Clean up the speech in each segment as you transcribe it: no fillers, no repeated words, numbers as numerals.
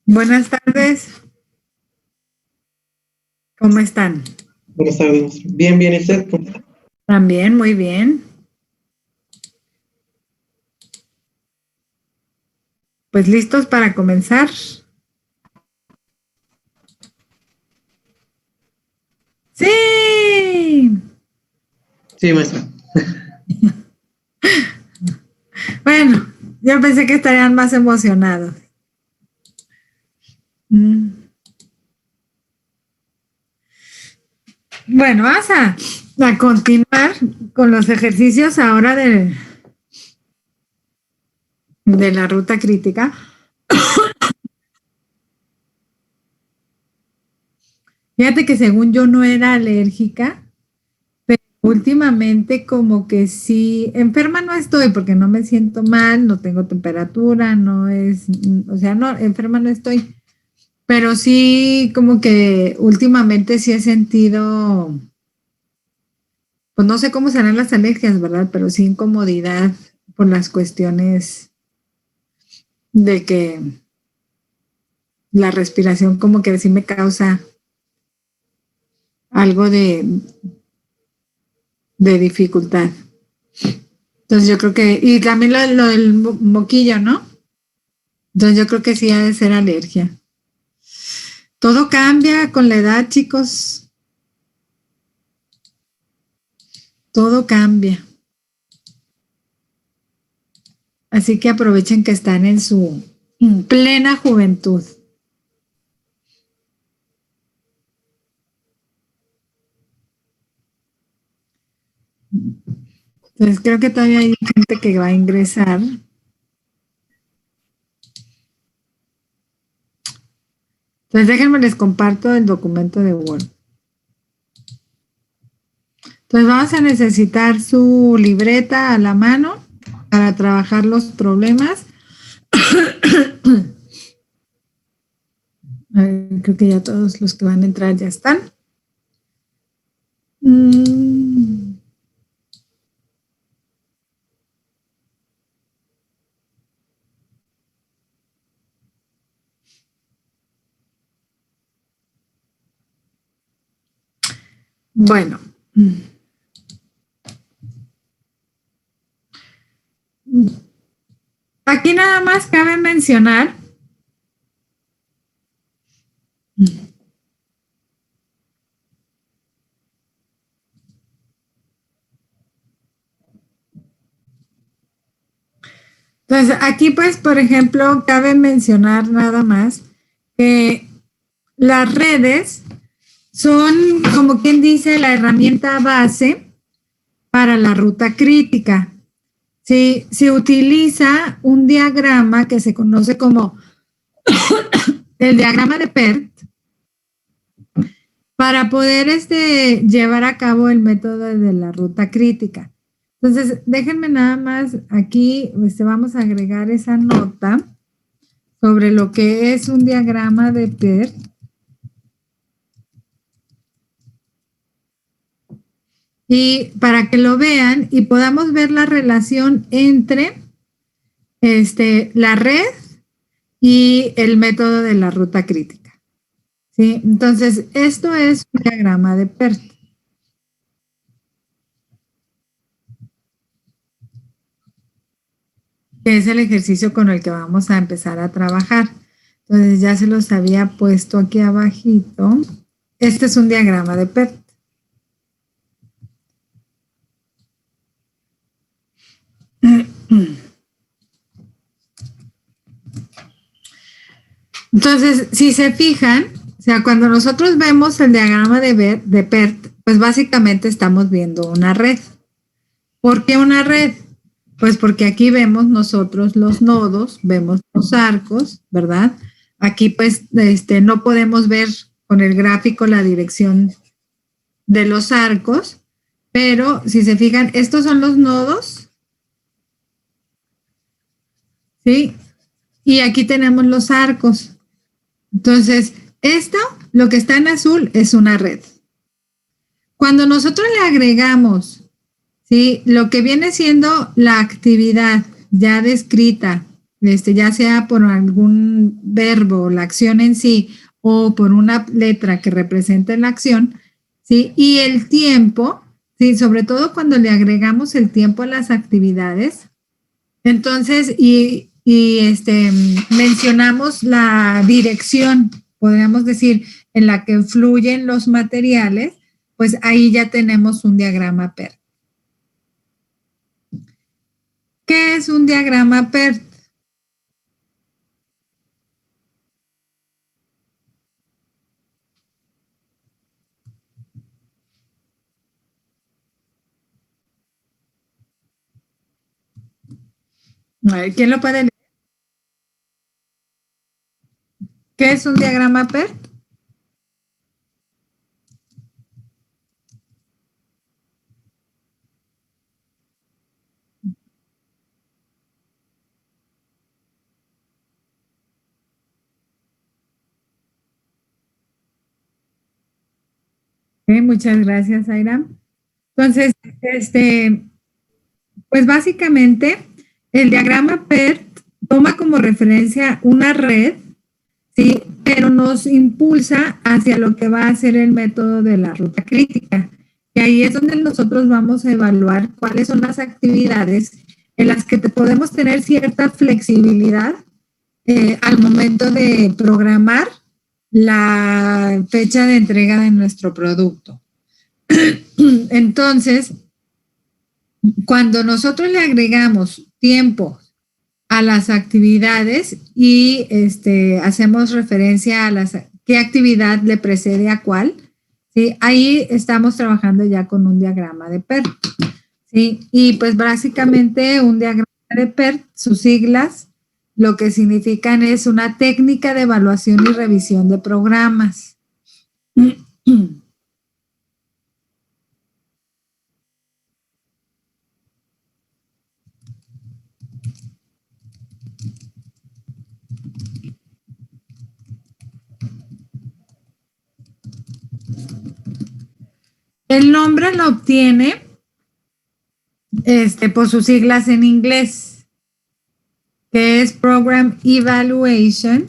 Buenas tardes, ¿cómo están? Buenas tardes. Bien, bien, ¿y usted? ¿Cómo está? También, muy bien. Pues listos para comenzar. Sí. Sí, maestra. Bueno, yo pensé que estarían más emocionados. Mm. Bueno, vamos a continuar con los ejercicios ahora de la ruta crítica. Fíjate que según yo no era alérgica, pero últimamente como que sí, enferma no estoy porque no me siento mal, no tengo temperatura, no es, o sea, no, enferma no estoy. Pero sí, como que últimamente sí he sentido, pues no sé cómo serán las alergias, ¿verdad? Pero sí incomodidad por las cuestiones de que la respiración como que sí me causa algo de dificultad. Entonces yo creo que, y también lo del moquillo, ¿no? Entonces yo creo que sí ha de ser alergia. Todo cambia con la edad, chicos. Todo cambia. Así que aprovechen que están en su plena juventud. Entonces creo que todavía hay gente que va a ingresar. Entonces déjenme les comparto el documento de Word. Entonces vamos a necesitar su libreta a la mano para trabajar los problemas. Creo que ya todos los que van a entrar ya están. Mm. Bueno. Aquí nada más cabe mencionar entonces, aquí pues, por ejemplo, cabe mencionar nada más que las redes son, como quien dice, la herramienta base para la ruta crítica. Sí, se utiliza un diagrama que se conoce como el diagrama de PERT para poder llevar a cabo el método de la ruta crítica. Entonces, déjenme nada más aquí, vamos a agregar esa nota sobre lo que es un diagrama de PERT. Y para que lo vean y podamos ver la relación entre la red y el método de la ruta crítica. ¿Sí? Entonces, esto es un diagrama de PERT. Que es el ejercicio con el que vamos a empezar a trabajar. Entonces, ya se los había puesto aquí abajito. Este es un diagrama de PERT. Entonces, si se fijan, o sea, cuando nosotros vemos el diagrama de PERT, pues básicamente estamos viendo una red. ¿Por qué una red? Pues porque aquí vemos nosotros los nodos, vemos los arcos, ¿verdad? Aquí pues no podemos ver con el gráfico la dirección de los arcos, pero si se fijan, estos son los nodos, ¿sí? Y aquí tenemos los arcos. Entonces, esto, lo que está en azul, es una red. Cuando nosotros le agregamos, ¿sí? Lo que viene siendo la actividad ya descrita, ya sea por algún verbo, la acción en sí, o por una letra que represente la acción, ¿sí? Y el tiempo, ¿sí? Sobre todo cuando le agregamos el tiempo a las actividades. Entonces, mencionamos la dirección, podríamos decir, en la que fluyen los materiales, pues ahí ya tenemos un diagrama PERT. ¿Qué es un diagrama PERT? A ver, ¿quién lo puede leer? ¿Qué es un diagrama PERT? Muchas gracias, Airam. Entonces, pues básicamente el diagrama PERT toma como referencia una red, ¿sí? Pero nos impulsa hacia lo que va a ser el método de la ruta crítica. Y ahí es donde nosotros vamos a evaluar cuáles son las actividades en las que podemos tener cierta flexibilidad al momento de programar la fecha de entrega de nuestro producto. Entonces, cuando nosotros le agregamos tiempo a las actividades y hacemos referencia a qué actividad le precede a cuál, ¿sí? Ahí estamos trabajando ya con un diagrama de PERT, ¿sí? Y pues básicamente un diagrama de PERT, sus siglas, lo que significan es una técnica de evaluación y revisión de programas. El nombre lo obtiene por sus siglas en inglés, que es Program Evaluation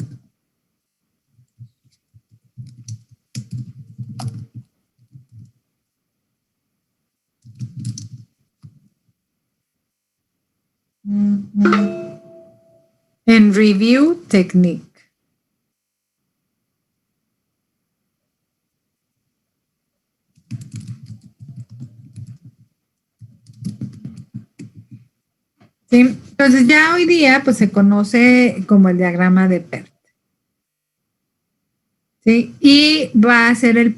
and Review Technique. ¿Sí? Entonces ya hoy día pues se conoce como el diagrama de PERT. ¿Sí? Y va a ser el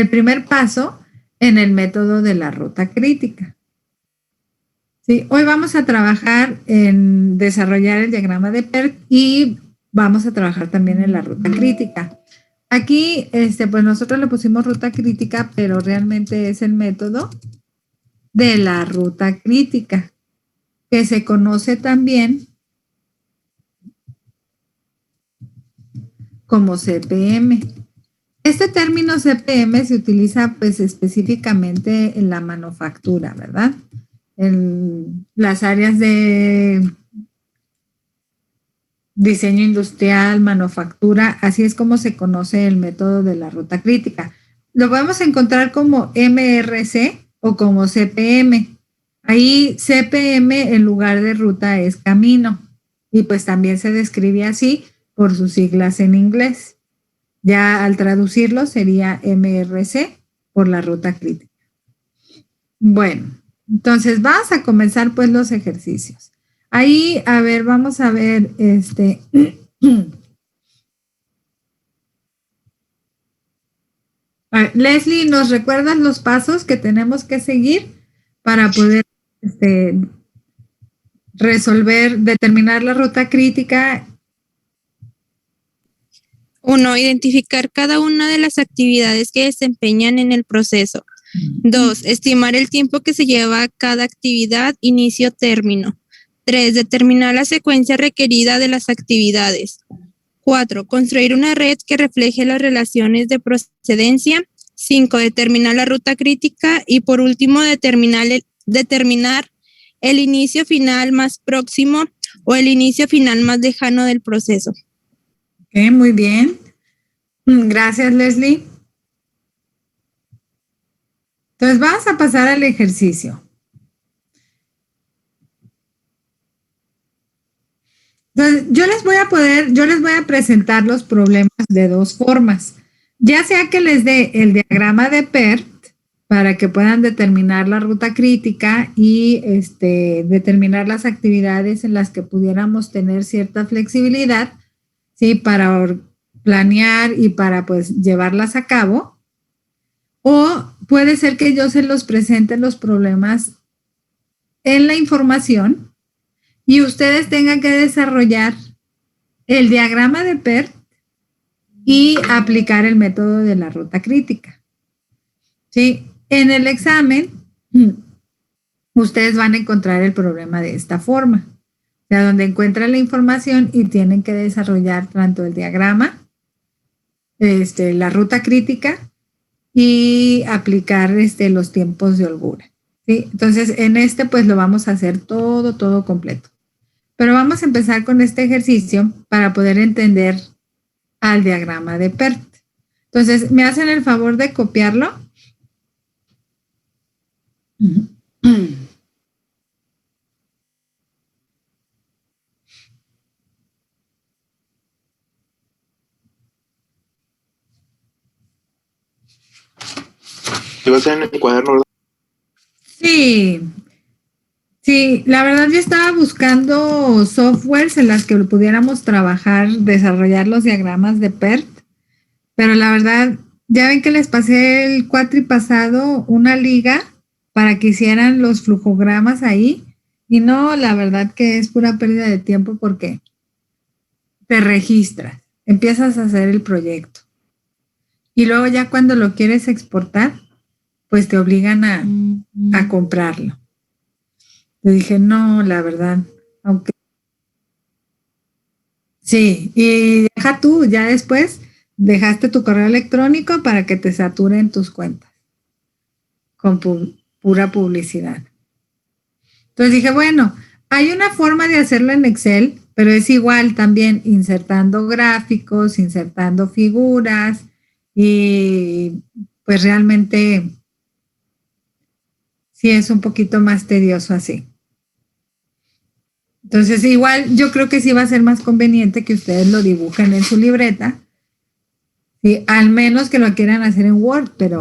primer paso en el método de la ruta crítica. ¿Sí? Hoy vamos a trabajar en desarrollar el diagrama de PERT y vamos a trabajar también en la ruta crítica. Aquí, pues nosotros le pusimos ruta crítica, pero realmente es el método de la ruta crítica, que se conoce también como CPM. Este término CPM se utiliza pues específicamente en la manufactura, ¿verdad? En las áreas de diseño industrial, manufactura, así es como se conoce el método de la ruta crítica. Lo podemos encontrar como MRC o como CPM. Ahí CPM en lugar de ruta es camino y pues también se describe así por sus siglas en inglés. Ya al traducirlo sería MRC por la ruta crítica. Bueno, entonces vamos a comenzar pues los ejercicios. Ahí, a ver, vamos a ver, a ver, Leslie, ¿nos recuerdas los pasos que tenemos que seguir para poder determinar la ruta crítica? 1. Identificar cada una de las actividades que desempeñan en el proceso. 2. Estimar el tiempo que se lleva cada actividad, inicio-término. 3. Determinar la secuencia requerida de las actividades. 4. Construir una red que refleje las relaciones de procedencia. 5. Determinar la ruta crítica. Y por último, determinar el inicio final más próximo o el inicio final más lejano del proceso. Ok, muy bien. Gracias, Leslie. Entonces vamos a pasar al ejercicio. Entonces, yo les voy a presentar los problemas de dos formas. Ya sea que les dé el diagrama de PERT para que puedan determinar la ruta crítica y determinar las actividades en las que pudiéramos tener cierta flexibilidad, ¿sí? Para planear y para pues llevarlas a cabo. O puede ser que yo se los presente los problemas en la información y ustedes tengan que desarrollar el diagrama de PERT y aplicar el método de la ruta crítica. ¿Sí? En el examen, ustedes van a encontrar el problema de esta forma. O sea, donde encuentran la información y tienen que desarrollar tanto el diagrama, la ruta crítica y aplicar los tiempos de holgura. ¿Sí? Entonces, en pues lo vamos a hacer todo completo. Pero vamos a empezar con este ejercicio para poder entender al diagrama de PERT. Entonces, ¿me hacen el favor de copiarlo? ¿Te va a ser en el cuaderno, verdad? Sí, la verdad yo estaba buscando softwares en las que pudiéramos trabajar, desarrollar los diagramas de PERT, pero la verdad, ya ven que les pasé el cuatri pasado una liga para que hicieran los flujogramas ahí, y no, la verdad que es pura pérdida de tiempo porque te registras, empiezas a hacer el proyecto, y luego ya cuando lo quieres exportar, pues te obligan a comprarlo. Le dije, no, la verdad, aunque... Sí, y deja tú, ya después dejaste tu correo electrónico para que te saturen tus cuentas con pura publicidad. Entonces dije, bueno, hay una forma de hacerlo en Excel, pero es igual también insertando gráficos, insertando figuras y pues realmente sí es un poquito más tedioso así. Entonces, igual yo creo que sí va a ser más conveniente que ustedes lo dibujen en su libreta, ¿sí? Al menos que lo quieran hacer en Word, pero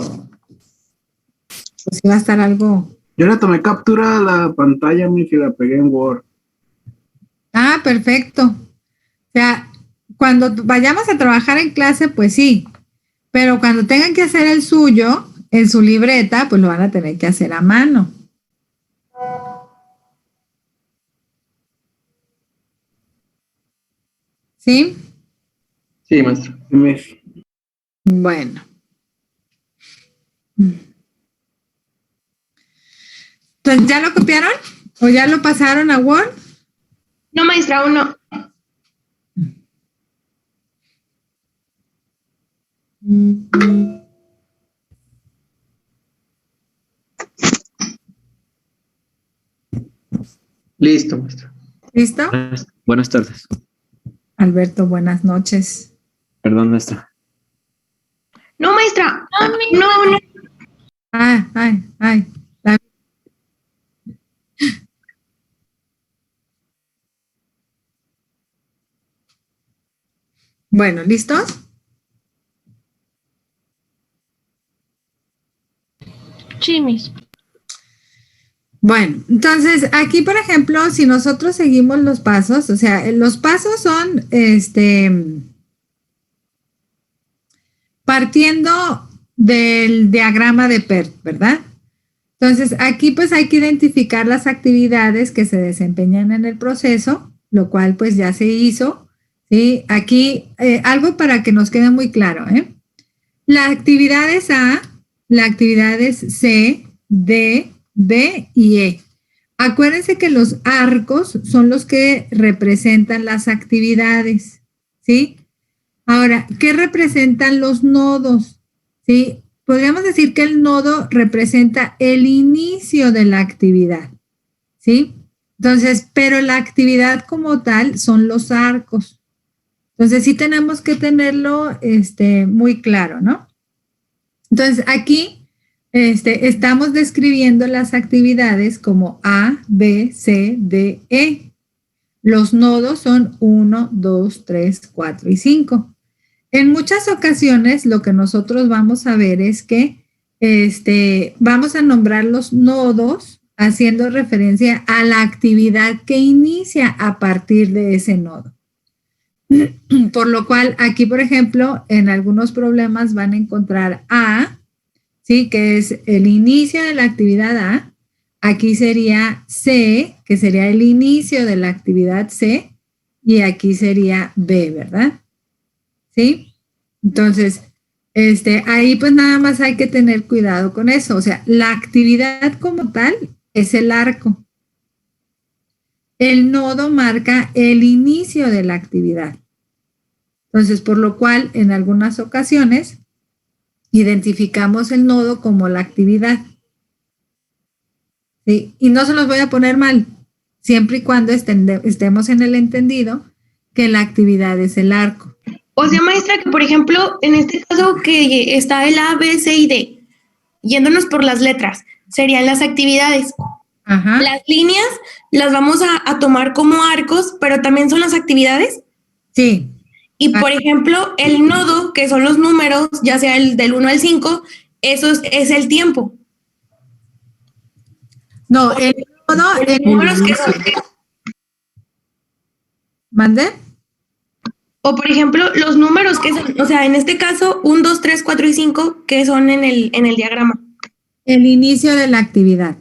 pues sí va a estar algo. Yo le tomé captura a la pantalla, y la pegué en Word. Ah, perfecto. O sea, cuando vayamos a trabajar en clase, pues sí, pero cuando tengan que hacer el suyo en su libreta, pues lo van a tener que hacer a mano. ¿Sí? Sí, maestro. Bueno. Entonces, ¿ya lo copiaron? ¿O ya lo pasaron a Word? No, maestra, aún no. Listo, maestro. ¿Listo? Buenas tardes. Alberto, buenas noches. Perdón, maestra. No, maestra. No. Ay. Bueno, ¿listos? Sí, mis. Bueno, entonces aquí, por ejemplo, si nosotros seguimos los pasos, o sea, los pasos son, partiendo del diagrama de PERT, ¿verdad? Entonces, aquí pues hay que identificar las actividades que se desempeñan en el proceso, lo cual pues ya se hizo, ¿sí? Aquí, algo para que nos quede muy claro, ¿eh? La actividad es A, la actividad es C, D y E. Acuérdense que los arcos son los que representan las actividades, ¿sí? Ahora, ¿qué representan los nodos? ¿Sí? Podríamos decir que el nodo representa el inicio de la actividad, ¿sí? Entonces, pero la actividad como tal son los arcos. Entonces, sí tenemos que tenerlo muy claro, ¿no? Entonces, aquí estamos describiendo las actividades como A, B, C, D, E. Los nodos son 1, 2, 3, 4 y 5. En muchas ocasiones, lo que nosotros vamos a ver es que vamos a nombrar los nodos haciendo referencia a la actividad que inicia a partir de ese nodo. Por lo cual, aquí, por ejemplo, en algunos problemas van a encontrar A, ¿sí? Que es el inicio de la actividad A. Aquí sería C, que sería el inicio de la actividad C. Y aquí sería B, ¿verdad? ¿Sí? Entonces, ahí pues nada más hay que tener cuidado con eso. O sea, la actividad como tal es el arco. El nodo marca el inicio de la actividad. Entonces, por lo cual, en algunas ocasiones, identificamos el nodo como la actividad. ¿Sí? Y no se los voy a poner mal, siempre y cuando estemos en el entendido que la actividad es el arco. O sea, maestra, que por ejemplo, en este caso que está el A, B, C y D, yéndonos por las letras, serían las actividades. Ajá. Las líneas las vamos a tomar como arcos, pero también son las actividades. Sí. Y por ejemplo, el nodo, que son los números, ya sea el del 1 al 5, eso es el tiempo. No, el nodo, Los números que son. ¿Mande? O por ejemplo, los números que son, o sea, en este caso, 1, 2, 3, 4 y 5, que son en el diagrama. El inicio de la actividad.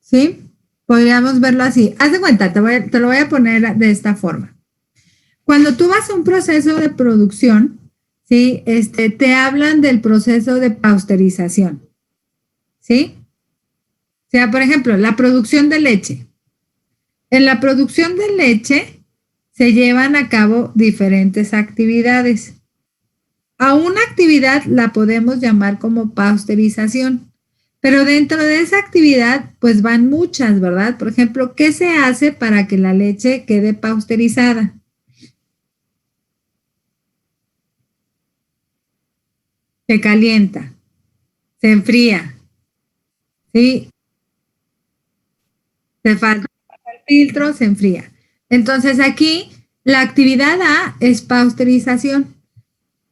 ¿Sí? Podríamos verlo así. Haz de cuenta, te lo voy a poner de esta forma. Cuando tú vas a un proceso de producción, ¿sí? Te hablan del proceso de pasteurización. ¿Sí? O sea, por ejemplo, la producción de leche. En la producción de leche se llevan a cabo diferentes actividades. A una actividad la podemos llamar como pasteurización, pero dentro de esa actividad pues van muchas, ¿verdad? Por ejemplo, ¿qué se hace para que la leche quede pasteurizada? Se calienta, se enfría, ¿sí? Se falta el filtro, se enfría. Entonces aquí la actividad A es pasteurización.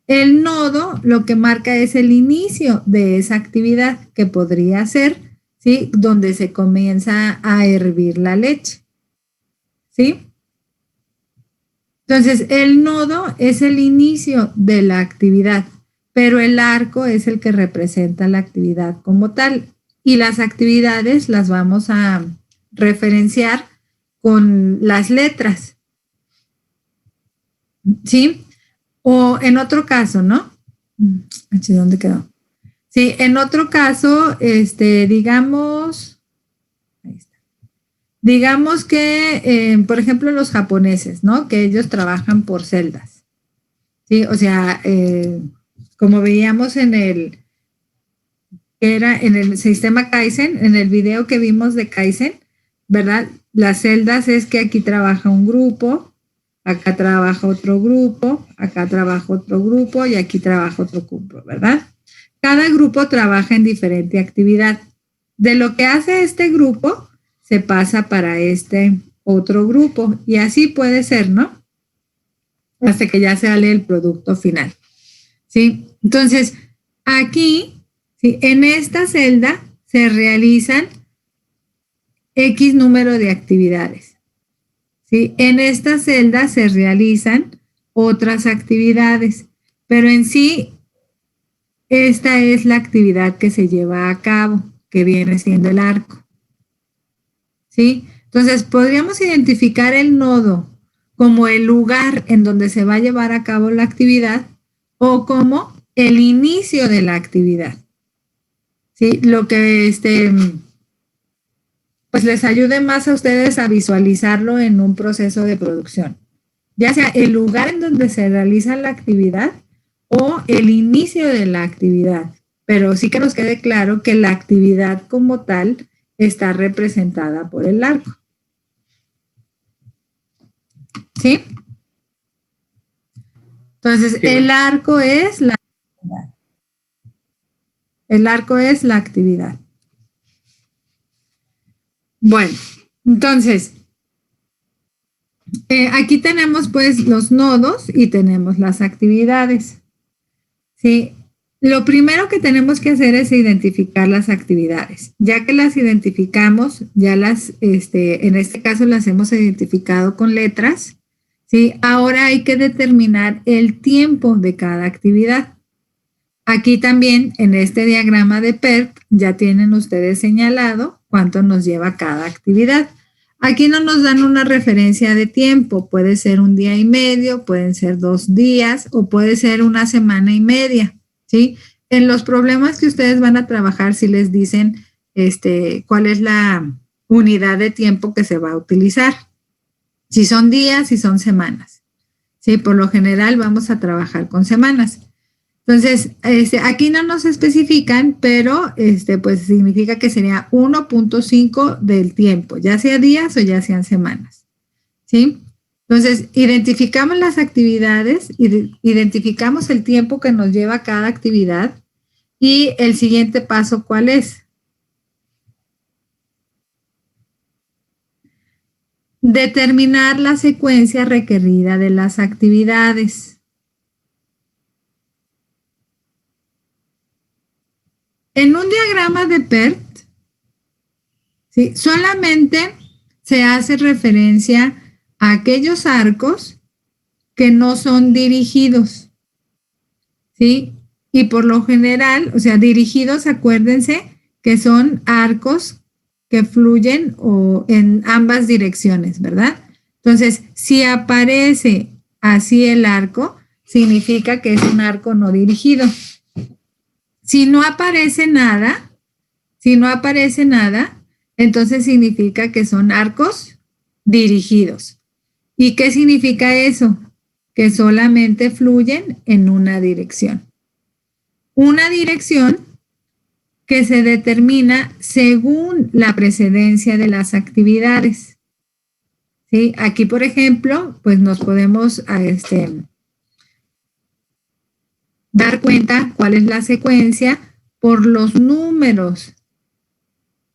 El nodo lo que marca es el inicio de esa actividad que podría ser, ¿sí? Donde se comienza a hervir la leche, ¿sí? Entonces el nodo es el inicio de la actividad, pero el arco es el que representa la actividad como tal. Y las actividades las vamos a referenciar con las letras, ¿sí? O en otro caso, ¿no? ¿Dónde quedó? Sí, en otro caso, digamos, ahí está. Digamos que, por ejemplo, los japoneses, ¿no? Que ellos trabajan por celdas, ¿sí? O sea, como veíamos en el sistema Kaizen, en el video que vimos de Kaizen, ¿verdad? Las celdas es que aquí trabaja un grupo, acá trabaja otro grupo, acá trabaja otro grupo y aquí trabaja otro grupo, ¿verdad? Cada grupo trabaja en diferente actividad. De lo que hace este grupo, se pasa para este otro grupo y así puede ser, ¿no? Hasta que ya sale el producto final, ¿sí? Entonces, aquí, ¿sí? En esta celda se realizan X número de actividades. ¿Sí? En esta celda se realizan otras actividades, pero en sí, esta es la actividad que se lleva a cabo, que viene siendo el arco. ¿Sí? Entonces, podríamos identificar el nodo como el lugar en donde se va a llevar a cabo la actividad o como el inicio de la actividad. ¿Sí? Lo que pues les ayude más a ustedes a visualizarlo en un proceso de producción, ya sea el lugar en donde se realiza la actividad o el inicio de la actividad, pero sí que nos quede claro que la actividad como tal está representada por el arco. ¿Sí? Entonces, Sí. el arco es la actividad. El arco es la actividad. Bueno, entonces, aquí tenemos pues los nodos y tenemos las actividades. ¿Sí? Lo primero que tenemos que hacer es identificar las actividades. Ya que las identificamos, ya en este caso las hemos identificado con letras, ¿sí? Ahora hay que determinar el tiempo de cada actividad. Aquí también, en este diagrama de PERT, ya tienen ustedes señalado cuánto nos lleva cada actividad. Aquí no nos dan una referencia de tiempo, puede ser 1 día y medio, pueden ser 2 días o puede ser 1 semana y media, ¿sí? En los problemas que ustedes van a trabajar, si les dicen cuál es la unidad de tiempo que se va a utilizar, si son días, si son semanas, ¿sí? Por lo general vamos a trabajar con semanas. Entonces, aquí no nos especifican, pero pues significa que sería 1.5 del tiempo, ya sea días o ya sean semanas, ¿sí? Entonces, identificamos las actividades, identificamos el tiempo que nos lleva cada actividad y el siguiente paso, ¿cuál es? Determinar la secuencia requerida de las actividades. En un diagrama de PERT, ¿sí? Solamente se hace referencia a aquellos arcos que no son dirigidos, ¿sí? Y por lo general, o sea, dirigidos, acuérdense que son arcos que fluyen o en ambas direcciones, ¿verdad? Entonces, si aparece así el arco, significa que es un arco no dirigido. Si no aparece nada, entonces significa que son arcos dirigidos. ¿Y qué significa eso? Que solamente fluyen en una dirección. Una dirección que se determina según la precedencia de las actividades. ¿Sí? Aquí, por ejemplo, pues nos podemos dar cuenta cuál es la secuencia por los números,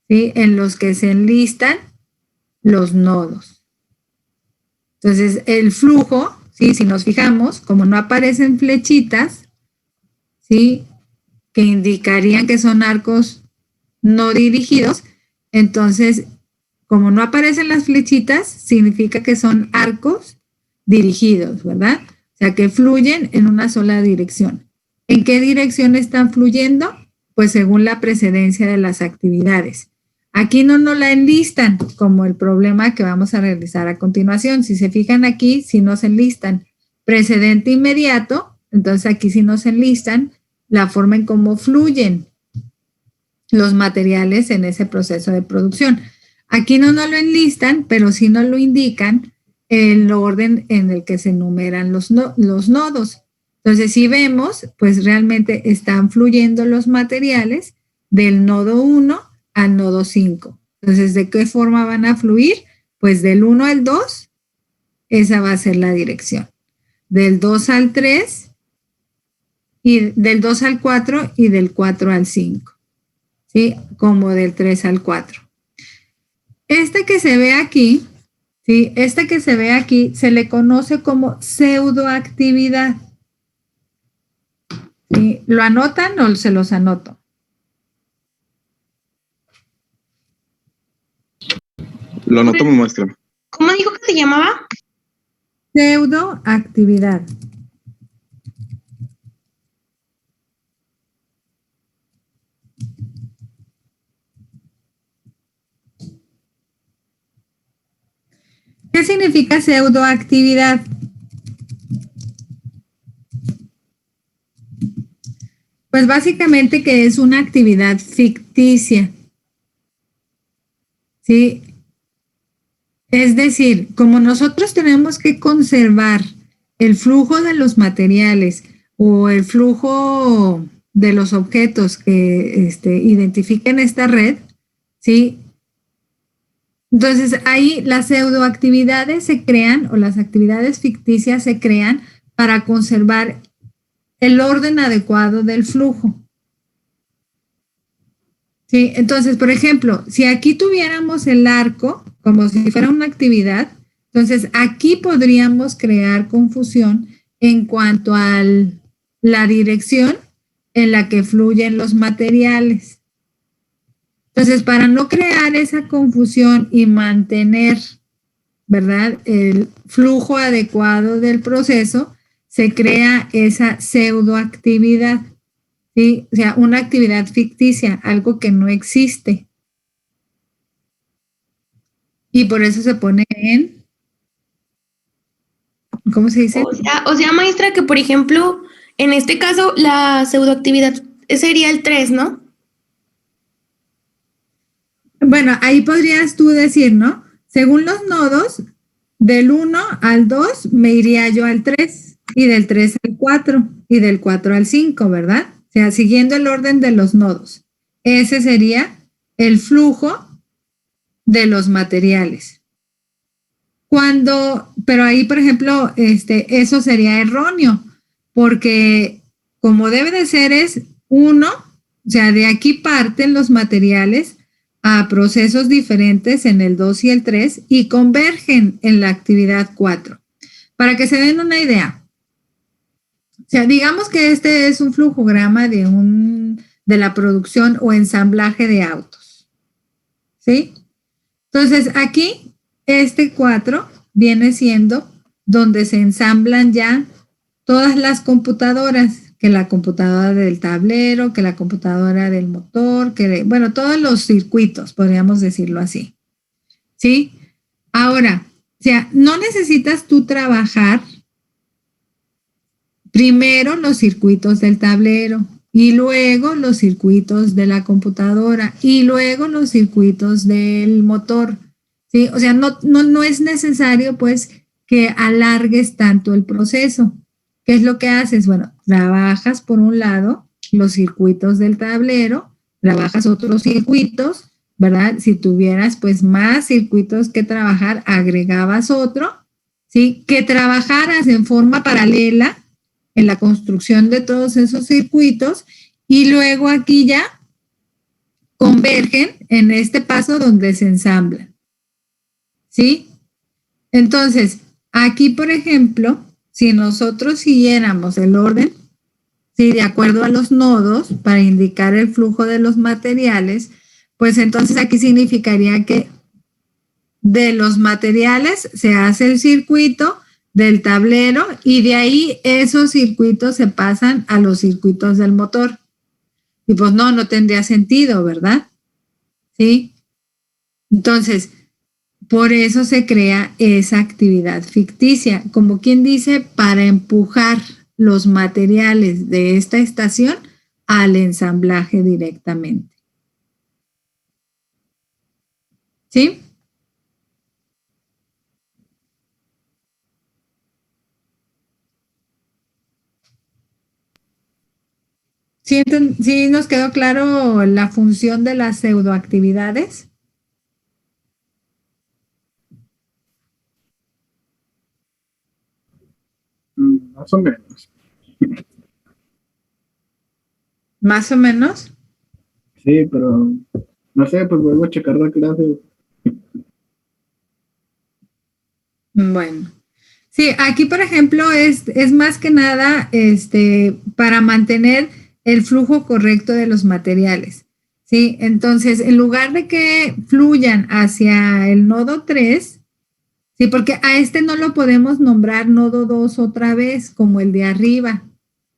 ¿sí? En los que se enlistan los nodos. Entonces, el flujo, ¿sí? Si nos fijamos, como no aparecen flechitas, ¿sí? Que indicarían que son arcos no dirigidos, entonces, como no aparecen las flechitas, significa que son arcos dirigidos, ¿verdad? O sea, que fluyen en una sola dirección. ¿En qué dirección están fluyendo? Pues según la precedencia de las actividades. Aquí no nos la enlistan, como el problema que vamos a realizar a continuación. Si se fijan aquí, si nos enlistan precedente inmediato, entonces aquí sí nos enlistan la forma en cómo fluyen los materiales en ese proceso de producción. Aquí no nos lo enlistan, pero sí nos lo indican el orden en el que se enumeran los nodos. Entonces, si vemos, pues realmente están fluyendo los materiales del nodo 1 al nodo 5. Entonces, ¿de qué forma van a fluir? Pues del 1 al 2, esa va a ser la dirección. Del 2 al 3, y del 2 al 4 y del 4 al 5. ¿Sí? Como del 3 al 4. Este que se ve aquí, ¿sí? Este que se ve aquí se le conoce como pseudoactividad. ¿Sí? ¿Lo anotan o se los anoto? Lo anoto, maestra. ¿Cómo dijo que se llamaba? Pseudoactividad. ¿Qué significa pseudoactividad? Pues básicamente que es una actividad ficticia. ¿Sí? Es decir, como nosotros tenemos que conservar el flujo de los materiales o el flujo de los objetos que identifiquen esta red, ¿sí? Entonces, ahí las pseudoactividades se crean o las actividades ficticias se crean para conservar el orden adecuado del flujo. Sí, entonces, por ejemplo, si aquí tuviéramos el arco como si fuera una actividad, entonces aquí podríamos crear confusión en cuanto a la dirección en la que fluyen los materiales. Entonces, para no crear esa confusión y mantener, ¿verdad?, el flujo adecuado del proceso, se crea esa pseudoactividad, ¿sí? O sea, una actividad ficticia, algo que no existe. Y por eso se pone en, ¿cómo se dice? O sea, maestra, que por ejemplo, en este caso, la pseudoactividad sería el 3, ¿no? Bueno, ahí podrías tú decir, ¿no? Según los nodos, del 1 al 2 me iría yo al 3, y del 3 al 4, y del 4 al 5, ¿verdad? O sea, siguiendo el orden de los nodos. Ese sería el flujo de los materiales. Pero ahí, por ejemplo, eso sería erróneo, porque como debe de ser es 1, o sea, de aquí parten los materiales a procesos diferentes en el 2 y el 3 y convergen en la actividad 4. Para que se den una idea, o sea, digamos que este es un flujograma de la producción o ensamblaje de autos, ¿sí? Entonces, aquí, 4 viene siendo donde se ensamblan ya todas las computadoras, que la computadora del tablero, que la computadora del motor, bueno, todos los circuitos, podríamos decirlo así, ¿sí? Ahora, o sea, no necesitas tú trabajar primero los circuitos del tablero y luego los circuitos de la computadora y luego los circuitos del motor, ¿sí? O sea, no es necesario, pues, que alargues tanto el proceso. ¿Qué es lo que haces? Bueno, trabajas por un lado los circuitos del tablero, trabajas otros circuitos, ¿verdad? Si tuvieras pues más circuitos que trabajar, agregabas otro, ¿sí? Que trabajaras en forma paralela en la construcción de todos esos circuitos y luego aquí ya convergen en este paso donde se ensamblan, ¿sí? Entonces, aquí, por ejemplo, si nosotros siguiéramos el orden, ¿sí?, de acuerdo a los nodos para indicar el flujo de los materiales, pues entonces aquí significaría que de los materiales se hace el circuito del tablero y de ahí esos circuitos se pasan a los circuitos del motor. Y pues no tendría sentido, ¿verdad? ¿Sí? Entonces, por eso se crea esa actividad ficticia, como quien dice, para empujar los materiales de esta estación al ensamblaje directamente. ¿Sí? ¿Sí nos quedó claro la función de las pseudoactividades? Más o menos. ¿Más o menos? Sí, pero no sé, pues vuelvo a checar la clase. Bueno. Sí, aquí, por ejemplo, es más que nada para mantener el flujo correcto de los materiales, ¿sí? Entonces, en lugar de que fluyan hacia el nodo 3, ¿sí? Porque a no lo podemos nombrar nodo 2 otra vez, como el de arriba,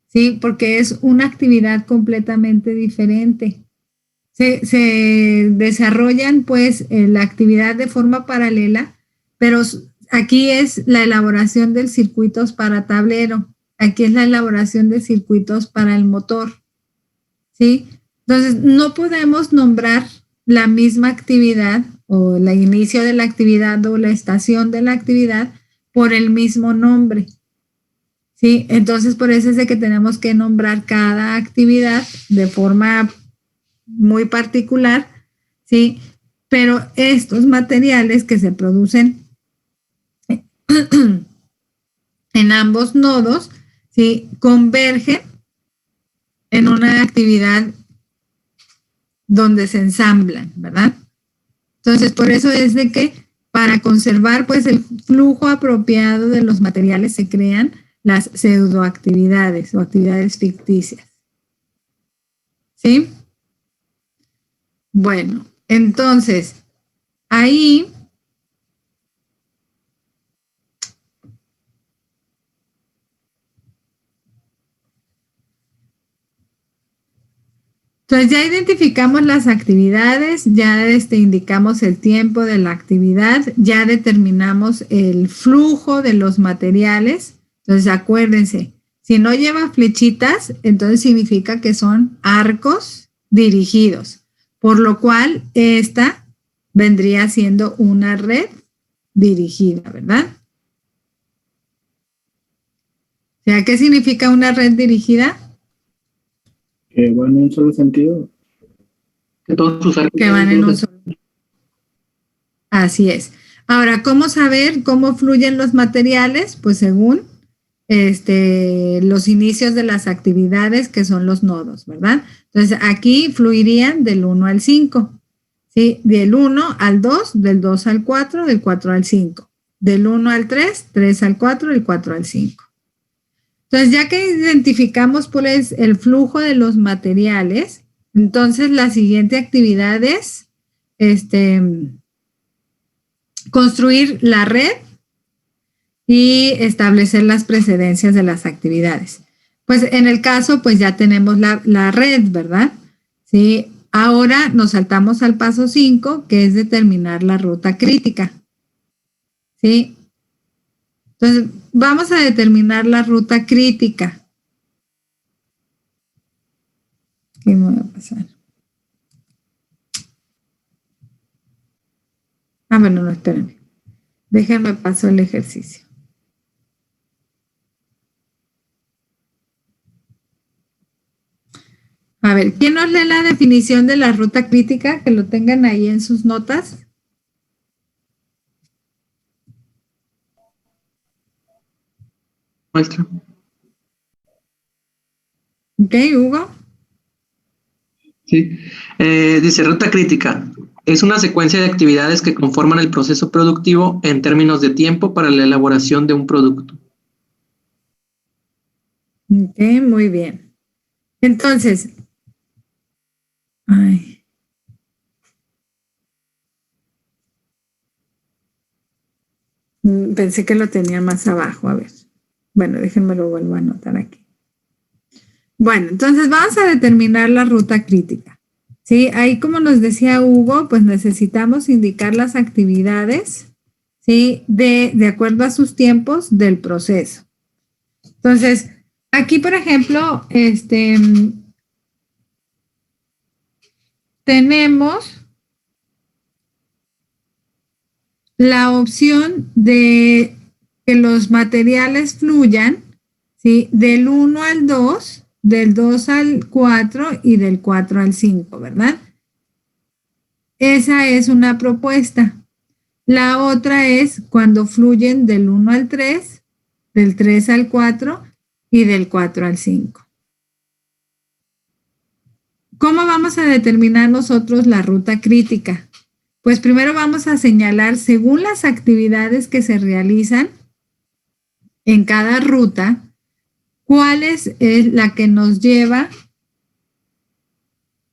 ¿sí? Porque es una actividad completamente diferente. Se desarrollan, pues, la actividad de forma paralela, pero aquí es la elaboración de circuitos para tablero, aquí es la elaboración de circuitos para el motor, ¿sí? Entonces, no podemos nombrar la misma actividad o el inicio de la actividad o la estación de la actividad por el mismo nombre, ¿sí? Entonces, por eso es de que tenemos que nombrar cada actividad de forma muy particular, ¿sí? Pero estos materiales que se producen en ambos nodos, ¿sí? Convergen en una actividad donde se ensamblan, ¿verdad? Entonces, por eso es de que para conservar pues el flujo apropiado de los materiales se crean las pseudoactividades o actividades ficticias. ¿Sí? Bueno, entonces, ahí entonces ya identificamos las actividades, ya indicamos el tiempo de la actividad, ya determinamos el flujo de los materiales. Entonces acuérdense, si no lleva flechitas, entonces significa que son arcos dirigidos, por lo cual esta vendría siendo una red dirigida, ¿verdad? O sea, ¿qué significa una red dirigida? Que van en un solo sentido. Que todos sus arcos Que van en un solo. Así es. Ahora, ¿cómo saber cómo fluyen los materiales? Pues según los inicios de las actividades, que son los nodos, ¿verdad? Entonces, aquí fluirían del 1 al 5, ¿sí? Del 1 al 2, del 2 al 4, del 4 al 5. Del 1 al 3, 3 al 4, del 4 al 5. Entonces, ya que identificamos pues el flujo de los materiales, entonces la siguiente actividad es construir la red y establecer las precedencias de las actividades. Pues en el caso, pues ya tenemos la red, ¿verdad? Sí. Ahora nos saltamos al paso 5, que es determinar la ruta crítica. ¿Sí? Entonces, vamos a determinar la ruta crítica. ¿Qué me va a pasar? Ah, bueno, no, espérenme. Déjenme paso el ejercicio. A ver, ¿quién nos lee la definición de la ruta crítica? Que lo tengan ahí en sus notas. Maestra. Ok, Hugo. Sí. Dice, ruta crítica. Es una secuencia de actividades que conforman el proceso productivo en términos de tiempo para la elaboración de un producto. Ok, muy bien. Entonces, pensé que lo tenía más abajo. A ver. Bueno, déjenme lo vuelvo a anotar aquí. Bueno, entonces vamos a determinar la ruta crítica. ¿Sí? Ahí, como nos decía Hugo, pues necesitamos indicar las actividades, ¿sí? De acuerdo a sus tiempos del proceso. Entonces, aquí, por ejemplo, tenemos la opción de que los materiales fluyan, ¿sí? Del 1 al 2, del 2 al 4 y del 4 al 5, ¿verdad? Esa es una propuesta. La otra es cuando fluyen del 1 al 3, del 3 al 4 y del 4 al 5. ¿Cómo vamos a determinar nosotros la ruta crítica? Pues primero vamos a señalar, según las actividades que se realizan en cada ruta, cuál es la que nos lleva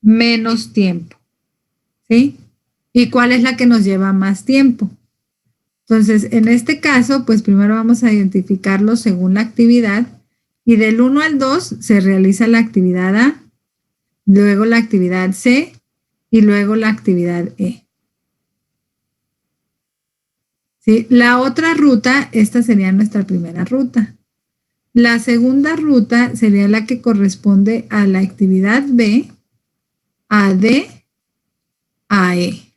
menos tiempo, ¿sí? Y cuál es la que nos lleva más tiempo. Entonces, en este caso, pues primero vamos a identificarlo según la actividad y del 1 al 2 se realiza la actividad A, luego la actividad C y luego la actividad E. ¿Sí? La otra ruta, esta sería nuestra primera ruta. La segunda ruta sería la que corresponde a la actividad B, a D, a E.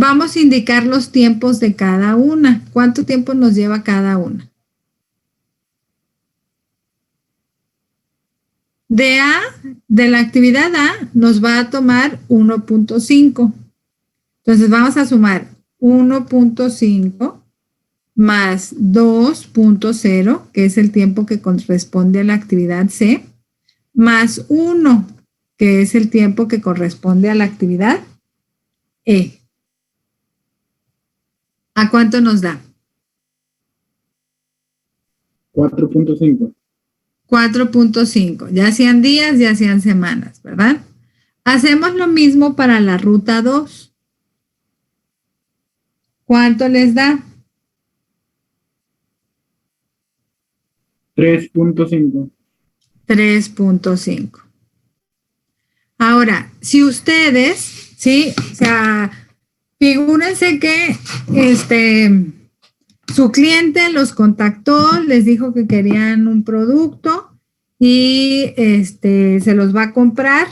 vamos a indicar los tiempos de cada una. ¿Cuánto tiempo nos lleva cada una? De la actividad A nos va a tomar 1.5. Entonces vamos a sumar 1.5 más 2.0, que es el tiempo que corresponde a la actividad C, más 1, que es el tiempo que corresponde a la actividad E. ¿A cuánto nos da? 4.5. 4.5. Ya sean días, ya sean semanas, ¿verdad? Hacemos lo mismo para la ruta 2. ¿Cuánto les da? 3.5. 3.5. Ahora, si ustedes, ¿sí? O sea, figúrense que su cliente los contactó, les dijo que querían un producto y se los va a comprar.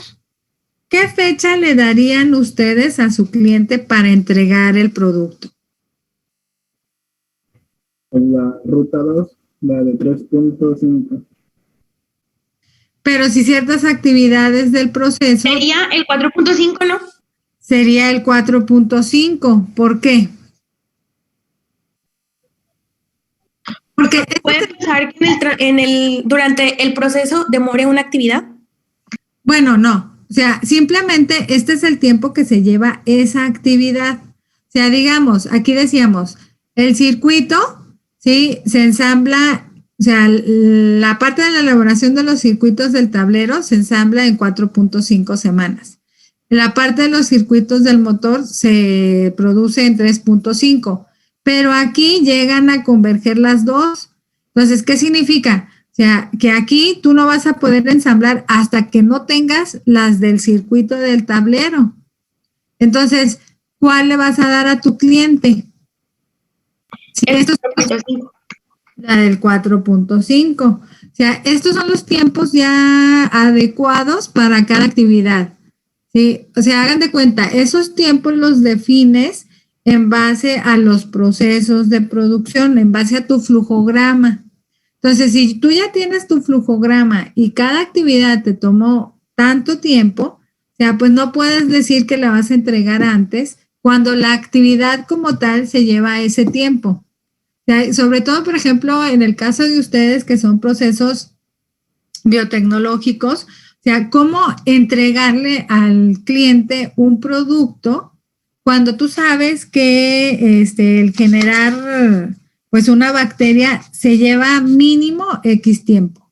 ¿Qué fecha le darían ustedes a su cliente para entregar el producto? En la ruta 2, la de 3.5. Pero si ciertas actividades del proceso Sería el 4.5, ¿no? sería el 4.5. ¿Por qué? Porque ¿Puede pasar que durante el proceso demore una actividad? bueno, no. O sea, simplemente este es el tiempo que se lleva esa actividad. O sea, digamos, aquí decíamos, el circuito, ¿sí? Se ensambla, o sea, la parte de la elaboración de los circuitos del tablero se ensambla en 4.5 semanas. La parte de los circuitos del motor se produce en 3.5, pero aquí llegan a converger las dos. Entonces, ¿qué significa? O sea, que aquí tú no vas a poder ensamblar hasta que no tengas las del circuito del tablero. Entonces, ¿cuál le vas a dar a tu cliente? Si El esto es 4.5. la del 4.5. O sea, estos son los tiempos ya adecuados para cada actividad. ¿Sí? O sea, hagan de cuenta, esos tiempos los defines en base a los procesos de producción, en base a tu flujograma. Entonces, si tú ya tienes tu flujograma y cada actividad te tomó tanto tiempo, o sea, pues no puedes decir que la vas a entregar antes cuando la actividad como tal se lleva ese tiempo. O sea, sobre todo, por ejemplo, en el caso de ustedes que son procesos biotecnológicos, o sea, cómo entregarle al cliente un producto cuando tú sabes que el generar pues una bacteria se lleva mínimo X tiempo.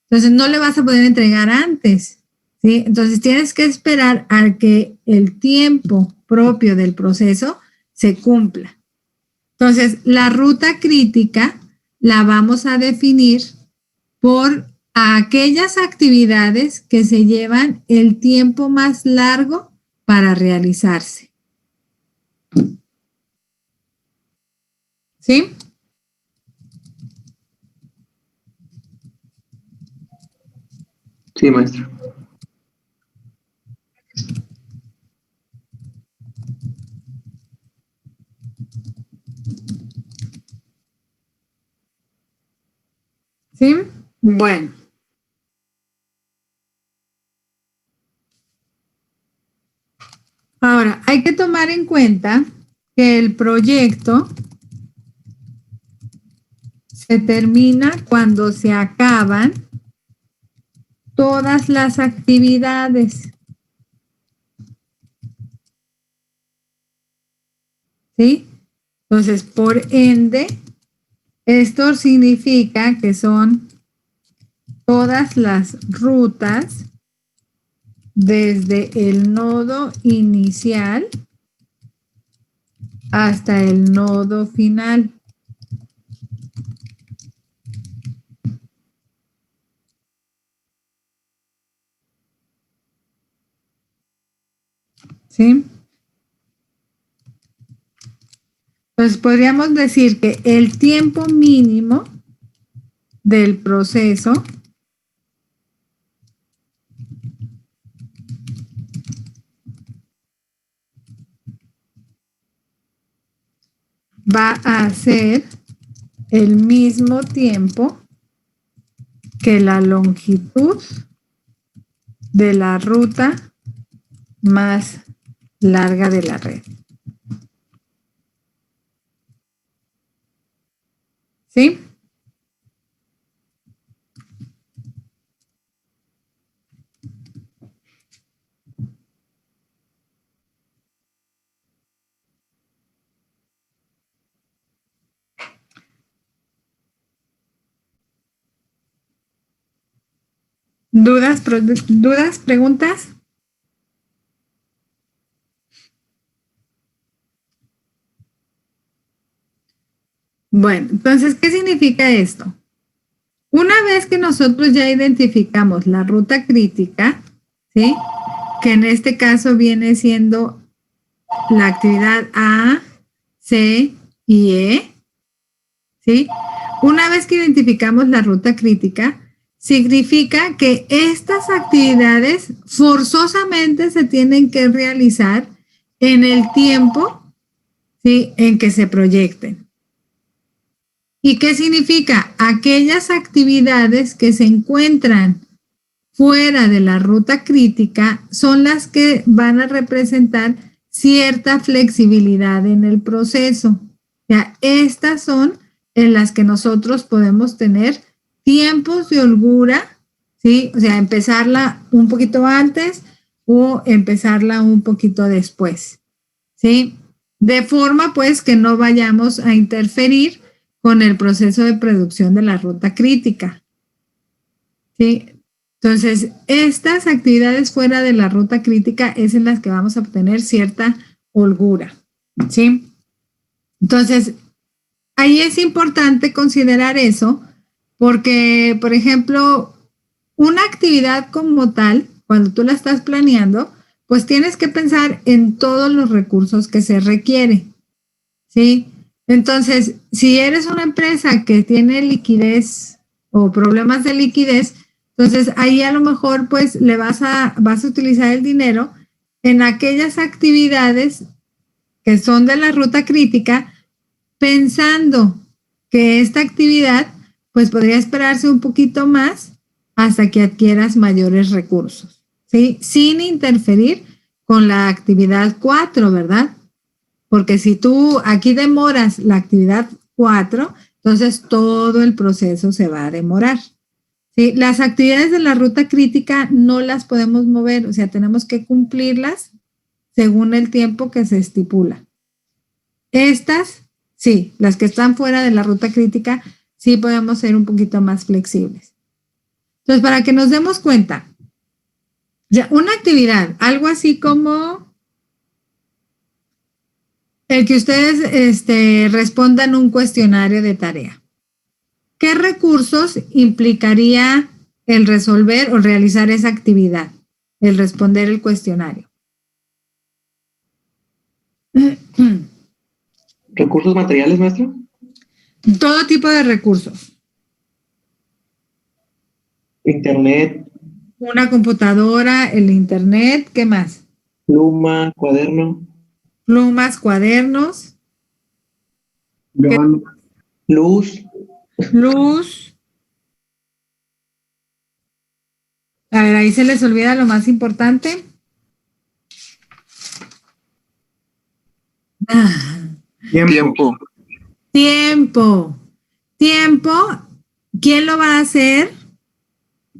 Entonces no le vas a poder entregar antes, ¿sí? Entonces tienes que esperar a que el tiempo propio del proceso se cumpla. Entonces, la ruta crítica la vamos a definir por aquellas actividades que se llevan el tiempo más largo para realizarse. ¿Sí? Sí, maestra. ¿Sí? Bueno. Ahora, hay que tomar en cuenta que el proyecto se termina cuando se acaban todas las actividades. ¿Sí? Entonces, por ende, esto significa que son todas las rutas desde el nodo inicial hasta el nodo final. ¿Sí? Entonces podríamos decir que el tiempo mínimo del proceso va a ser el mismo tiempo que la longitud de la ruta más larga de la red. ¿Sí? ¿Dudas, preguntas? Bueno, entonces, ¿qué significa esto? Una vez que nosotros ya identificamos la ruta crítica, ¿sí? Que en este caso viene siendo la actividad A, C y E, ¿sí? Una vez que identificamos la ruta crítica, significa que estas actividades forzosamente se tienen que realizar en el tiempo, ¿sí? En que se proyecten. ¿Y qué significa? Aquellas actividades que se encuentran fuera de la ruta crítica son las que van a representar cierta flexibilidad en el proceso. O sea, estas son en las que nosotros podemos tener tiempos de holgura, ¿sí? O sea, empezarla un poquito antes o empezarla un poquito después, ¿sí? De forma, pues, que no vayamos a interferir con el proceso de producción de la ruta crítica, ¿sí? Entonces, estas actividades fuera de la ruta crítica es en las que vamos a obtener cierta holgura, ¿sí? Entonces, ahí es importante considerar eso porque, por ejemplo, una actividad como tal, cuando tú la estás planeando, pues tienes que pensar en todos los recursos que se requiere, ¿sí? Entonces, si eres una empresa que tiene liquidez o problemas de liquidez, entonces ahí a lo mejor pues vas a utilizar el dinero en aquellas actividades que son de la ruta crítica, pensando que esta actividad pues podría esperarse un poquito más hasta que adquieras mayores recursos, ¿sí? Sin interferir con la actividad 4, ¿verdad? Porque si tú aquí demoras la actividad 4, entonces todo el proceso se va a demorar, ¿sí? Las actividades de la ruta crítica no las podemos mover, o sea, tenemos que cumplirlas según el tiempo que se estipula. Estas, sí, las que están fuera de la ruta crítica, sí podemos ser un poquito más flexibles. Entonces, para que nos demos cuenta, ya una actividad, algo así como el que ustedes respondan un cuestionario de tarea. ¿Qué recursos implicaría el resolver o realizar esa actividad, el responder el cuestionario? ¿Recursos materiales, maestro? Todo tipo de recursos. Internet, Una computadora, el internet, ¿qué más? pluma, cuaderno, Plumas, cuadernos, luz, luz. A ver, ahí se les olvida lo más importante. Tiempo. Tiempo. Tiempo. ¿Quién lo va a hacer?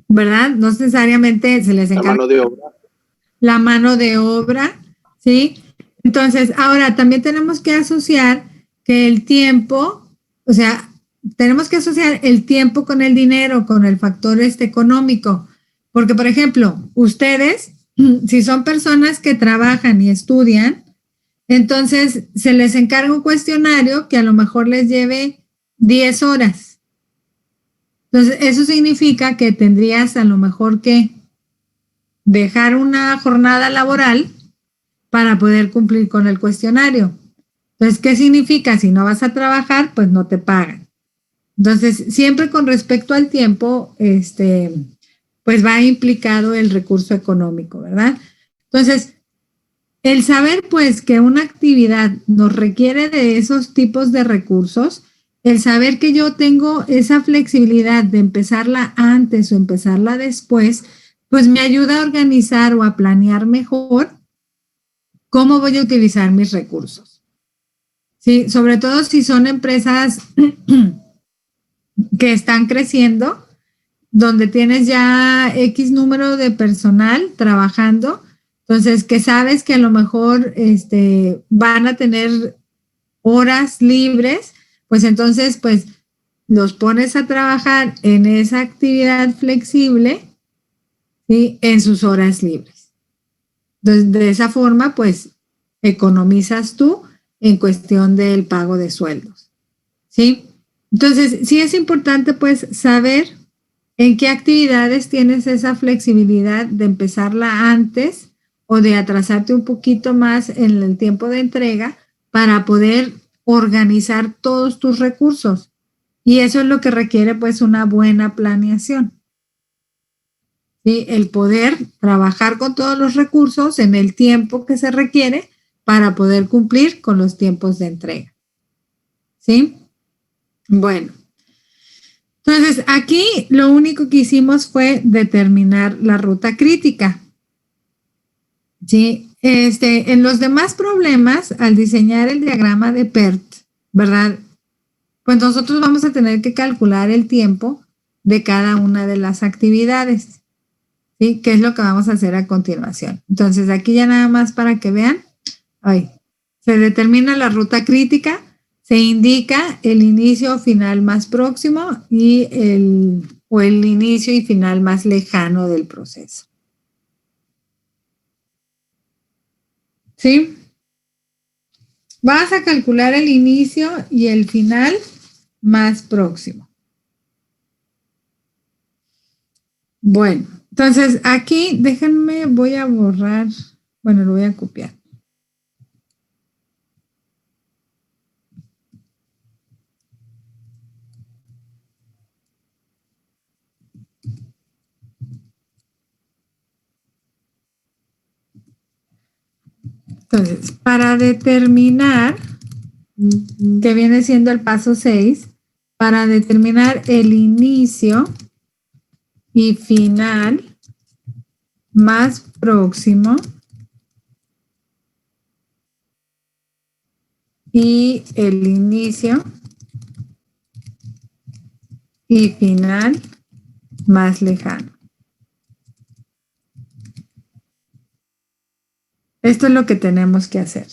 ¿Verdad? No necesariamente se les encarga. La mano de obra. La mano de obra, ¿sí? Entonces, ahora también tenemos que asociar que el tiempo, o sea, tenemos que asociar el tiempo con el dinero, con el factor económico. Porque, por ejemplo, ustedes, si son personas que trabajan y estudian, entonces se les encarga un cuestionario que a lo mejor les lleve 10 horas. Entonces, eso significa que tendrías a lo mejor que dejar una jornada laboral para poder cumplir con el cuestionario. Entonces, ¿qué significa? Si no vas a trabajar, pues no te pagan. Entonces, siempre con respecto al tiempo, pues va implicado el recurso económico, ¿verdad? Entonces, El saber, pues, que una actividad nos requiere de esos tipos de recursos, el saber que yo tengo esa flexibilidad de empezarla antes o empezarla después, pues me ayuda a organizar o a planear mejor cómo voy a utilizar mis recursos. Sí, sobre todo si son empresas que están creciendo, donde tienes ya X número de personal trabajando, entonces que sabes que a lo mejor van a tener horas libres, pues entonces pues los pones a trabajar en esa actividad flexible, ¿sí? En sus horas libres. Entonces, de esa forma pues economizas tú en cuestión del pago de sueldos, ¿sí? Entonces, sí es importante pues saber en qué actividades tienes esa flexibilidad de empezarla antes o de atrasarte un poquito más en el tiempo de entrega para poder organizar todos tus recursos. Y eso es lo que requiere pues una buena planeación. ¿Sí? El poder trabajar con todos los recursos en el tiempo que se requiere para poder cumplir con los tiempos de entrega. ¿Sí? Bueno. Entonces, aquí lo único que hicimos fue determinar la ruta crítica. ¿Sí? En los demás problemas, al diseñar el diagrama de PERT, ¿verdad? Pues nosotros vamos a tener que calcular el tiempo de cada una de las actividades, ¿sí? ¿Qué es lo que vamos a hacer a continuación? Entonces, aquí ya nada más para que vean, se determina la ruta crítica, se indica el inicio o final más próximo y el inicio y final más lejano del proceso. ¿Sí? Vas a calcular el inicio y el final más próximo. Bueno, entonces aquí déjenme, voy a borrar, bueno, lo voy a copiar. Entonces, para determinar, que viene siendo el paso 6, para determinar el inicio y final más próximo y el inicio y final más lejano. Esto es lo que tenemos que hacer.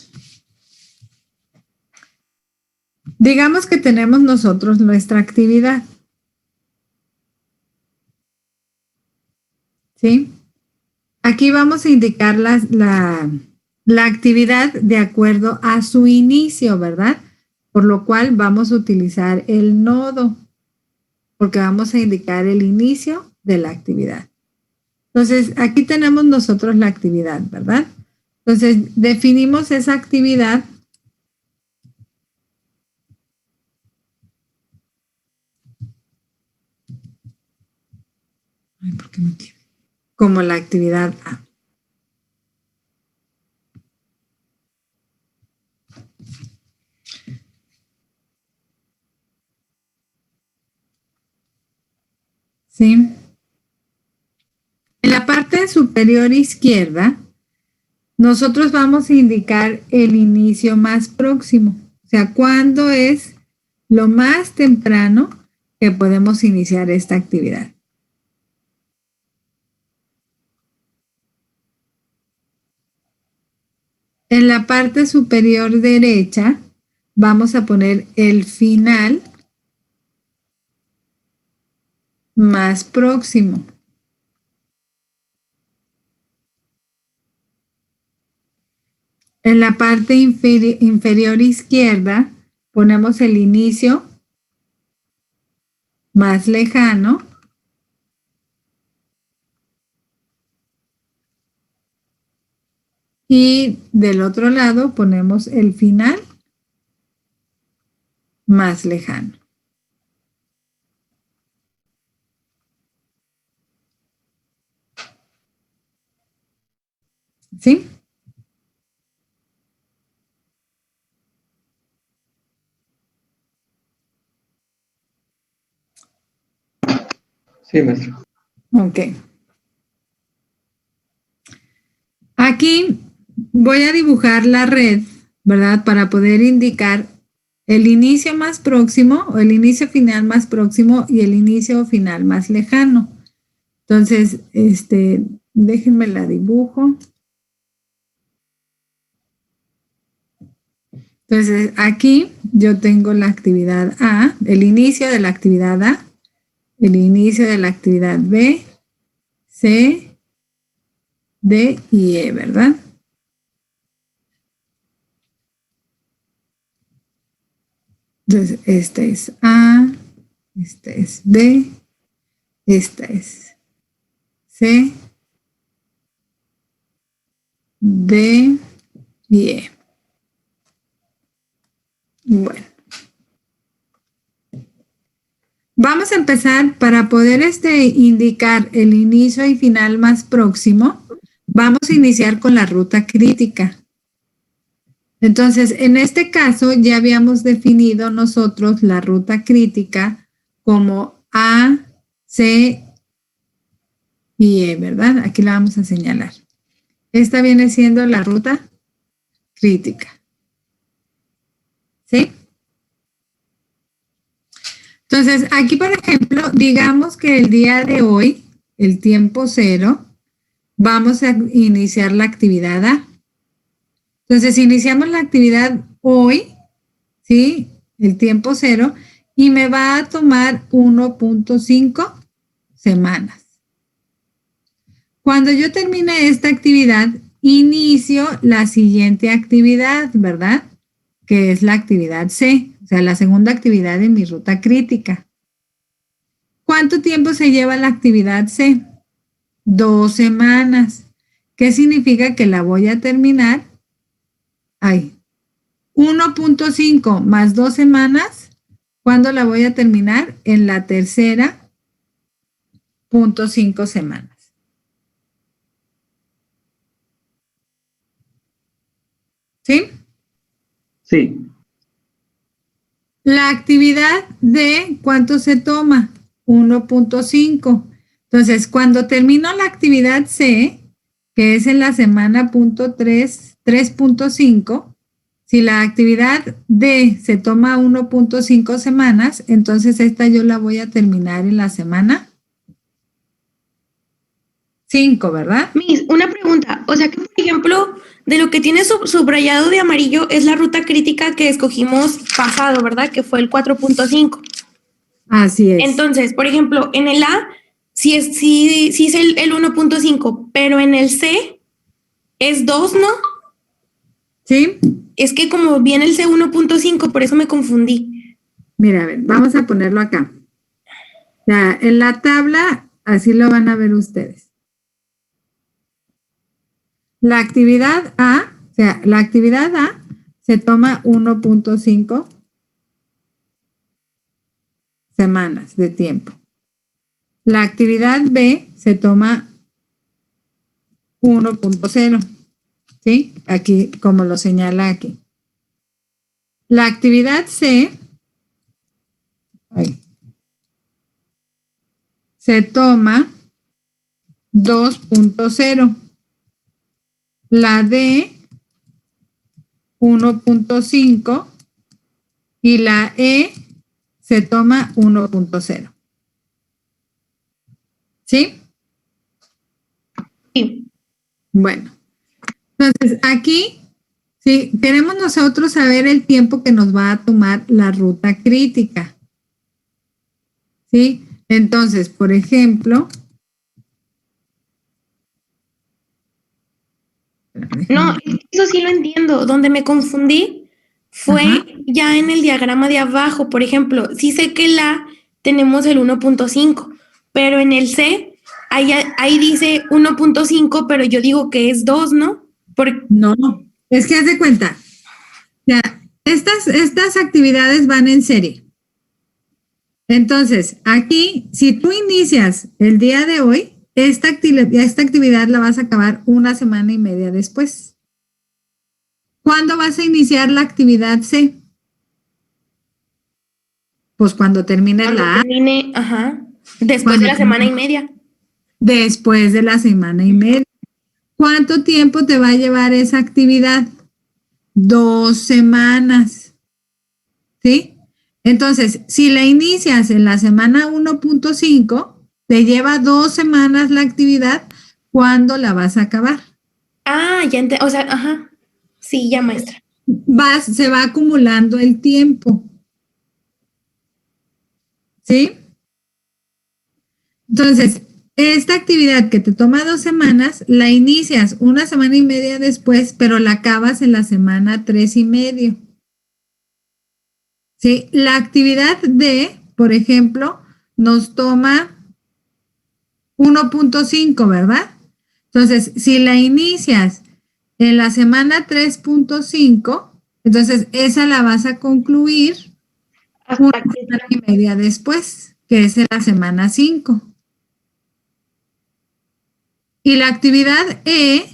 Digamos que tenemos nosotros nuestra actividad. ¿Sí? Aquí vamos a indicar la actividad de acuerdo a su inicio, ¿verdad? Por lo cual vamos a utilizar el nodo, porque vamos a indicar el inicio de la actividad. Entonces, aquí tenemos nosotros la actividad, ¿verdad? Entonces, definimos esa actividad ¿por qué no tiene? Como la actividad A. ¿Sí? En la parte superior izquierda, nosotros vamos a indicar el inicio más próximo. O sea, cuándo es lo más temprano que podemos iniciar esta actividad. En la parte superior derecha vamos a poner el final más próximo. En la parte inferior izquierda ponemos el inicio más lejano. Y del otro lado ponemos el final más lejano. ¿Sí? Sí, maestro. Ok. Aquí voy a dibujar la red, ¿verdad? Para poder indicar el inicio más próximo o el inicio final más próximo y el inicio final más lejano. Entonces, déjenme la dibujo. Entonces, aquí yo tengo la actividad A, el inicio de la actividad A, el inicio de la actividad B, C, D y E, ¿verdad? Entonces, esta es A, esta es B, esta es C, D y E. Bueno, vamos a empezar para poder indicar el inicio y final más próximo. Vamos a iniciar con la ruta crítica. Entonces, en este caso ya habíamos definido nosotros la ruta crítica como A, C y E, ¿verdad? Aquí la vamos a señalar. Esta viene siendo la ruta crítica. ¿Sí? Entonces, aquí, por ejemplo, digamos que el día de hoy, el tiempo cero, vamos a iniciar la actividad A. Entonces, iniciamos la actividad hoy, ¿sí? El tiempo cero, y me va a tomar 1.5 semanas. Cuando yo termine esta actividad, inicio la siguiente actividad, ¿verdad? Que es la actividad C, o sea, la segunda actividad en mi ruta crítica. ¿Cuánto tiempo se lleva la actividad C? 2 semanas. ¿Qué significa que la voy a terminar? 1.5 más 2 semanas. ¿Cuándo la voy a terminar? En la tercera, 0.5 semanas. ¿Sí? Sí. La actividad D, ¿cuánto se toma? 1.5. Entonces, cuando termino la actividad C, que es en la semana 3.5, si la actividad D se toma 1.5 semanas, entonces esta yo la voy a terminar en la semana 5, ¿verdad? Miss, una pregunta. O sea que, por ejemplo, de lo que tiene subrayado de amarillo es la ruta crítica que escogimos pasado, ¿verdad? Que fue el 4.5. Así es. Entonces, por ejemplo, en el A sí es el 1.5, pero en el C es 2, ¿no? ¿Sí? Es que como viene el C 1.5, por eso me confundí. Mira, a ver, vamos a ponerlo acá. O sea, en la tabla, así lo van a ver ustedes. La actividad A, o sea, la actividad A se toma 1.5 semanas de tiempo. La actividad B se toma 1.0, ¿sí? Aquí, como lo señala aquí. La actividad C se toma 2.0. La D 1.5 y la E se toma 1.0. ¿Sí? Sí. Bueno, entonces aquí, sí, queremos nosotros saber el tiempo que nos va a tomar la ruta crítica. ¿Sí? Entonces, por ejemplo, No, eso sí lo entiendo. Donde me confundí fue ya en el diagrama de abajo. Por ejemplo, sí sé que la tenemos el 1.5, pero en el C ahí dice 1.5, pero yo digo que es 2, ¿no? No, es que haz de cuenta. O sea, estas actividades van en serie. Entonces, aquí, si tú inicias el día de hoy, esta actividad la vas a acabar 1 semana y media después. ¿Cuándo vas a iniciar la actividad C? Pues cuando termine la A. Ajá. Después de la semana y media. Después de la semana y media. ¿Cuánto tiempo te va a llevar esa actividad? 2 semanas. ¿Sí? Entonces, si la inicias en la semana 1.5, te lleva 2 semanas la actividad. ¿Cuándo la vas a acabar? Ah, ya o sea, ajá. Sí, ya, maestra. Se va acumulando el tiempo. ¿Sí? Entonces, esta actividad que te toma 2 semanas, la inicias 1 semana y media después, pero la acabas en la semana 3 y medio. ¿Sí? La actividad D, por ejemplo, nos toma 1.5, ¿verdad? Entonces, si la inicias en la semana 3.5, entonces esa la vas a concluir una semana y media después, que es en la semana 5. Y la actividad E,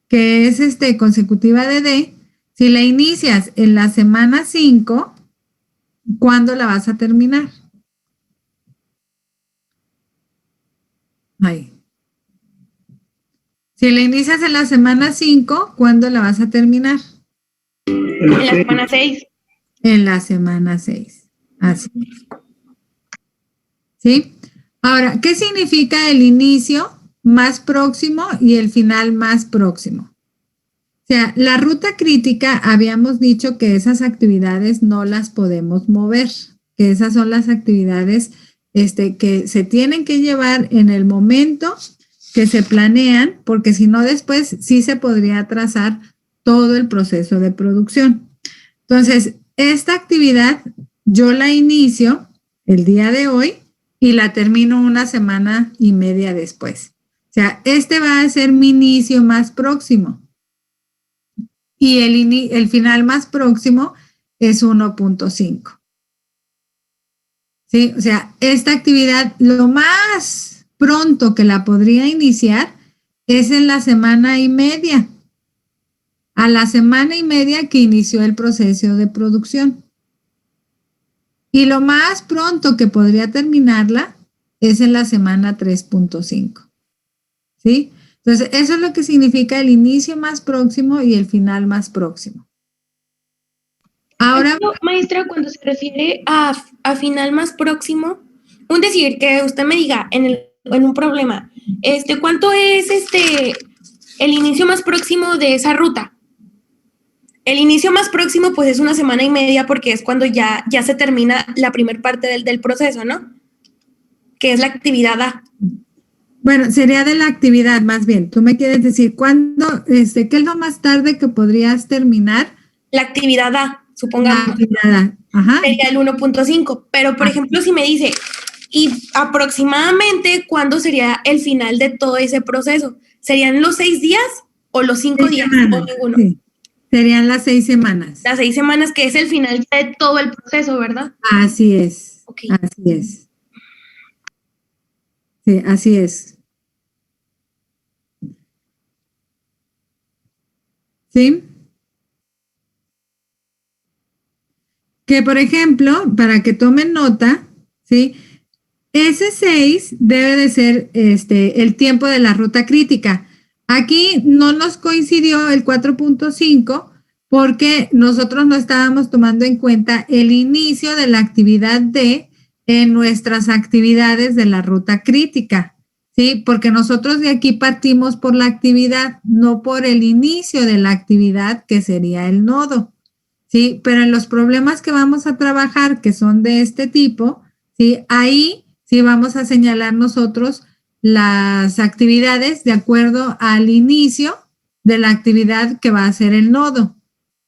que es consecutiva de D, si la inicias en la semana 5, ¿cuándo la vas a terminar? Ahí. Si la inicias en la semana 5, ¿cuándo la vas a terminar? En la semana 6. En la semana 6. Así. ¿Sí? Ahora, ¿qué significa el inicio más próximo y el final más próximo? O sea, la ruta crítica habíamos dicho que esas actividades no las podemos mover, que esas son las actividades que se tienen que llevar en el momento que se planean, porque si no después sí se podría atrasar todo el proceso de producción. Entonces, esta actividad yo la inicio el día de hoy y la termino 1 semana y media después. O sea, va a ser mi inicio más próximo. Y el final más próximo es 1.5. ¿Sí? O sea, esta actividad lo más pronto que la podría iniciar es en la semana y media. A la semana y media que inició el proceso de producción. Y lo más pronto que podría terminarla es en la semana 3.5. ¿Sí? Entonces, eso es lo que significa el inicio más próximo y el final más próximo. Ahora, maestra, cuando se refiere a final más próximo, un decir que usted me diga en un problema, ¿cuánto es el inicio más próximo de esa ruta? El inicio más próximo, pues, es 1 semana y media porque es cuando ya se termina la primera parte del proceso, ¿no? Que es la actividad A. Bueno, sería de la actividad más bien. Tú me quieres decir, ¿cuándo, qué es lo más tarde que podrías terminar? La actividad A, supongamos. La actividad A. Ajá. Sería el 1.5. Pero, por ejemplo, si me dice, ¿y aproximadamente cuándo sería el final de todo ese proceso? ¿Serían los 6 días o los 5 días semanas, o ninguno? Sí. Serían las 6 semanas. Las 6 semanas, que es el final de todo el proceso, ¿verdad? Así es. Ok. Así es. Sí, así es. ¿Sí? Que, por ejemplo, para que tomen nota, ¿sí? Ese 6 debe de ser el tiempo de la ruta crítica. Aquí no nos coincidió el 4.5 porque nosotros no estábamos tomando en cuenta el inicio de la actividad D en nuestras actividades de la ruta crítica, ¿sí? Porque nosotros de aquí partimos por la actividad, no por el inicio de la actividad que sería el nodo, ¿sí? Pero en los problemas que vamos a trabajar, que son de este tipo, ¿sí? Ahí sí vamos a señalar nosotros las actividades de acuerdo al inicio de la actividad que va a ser el nodo.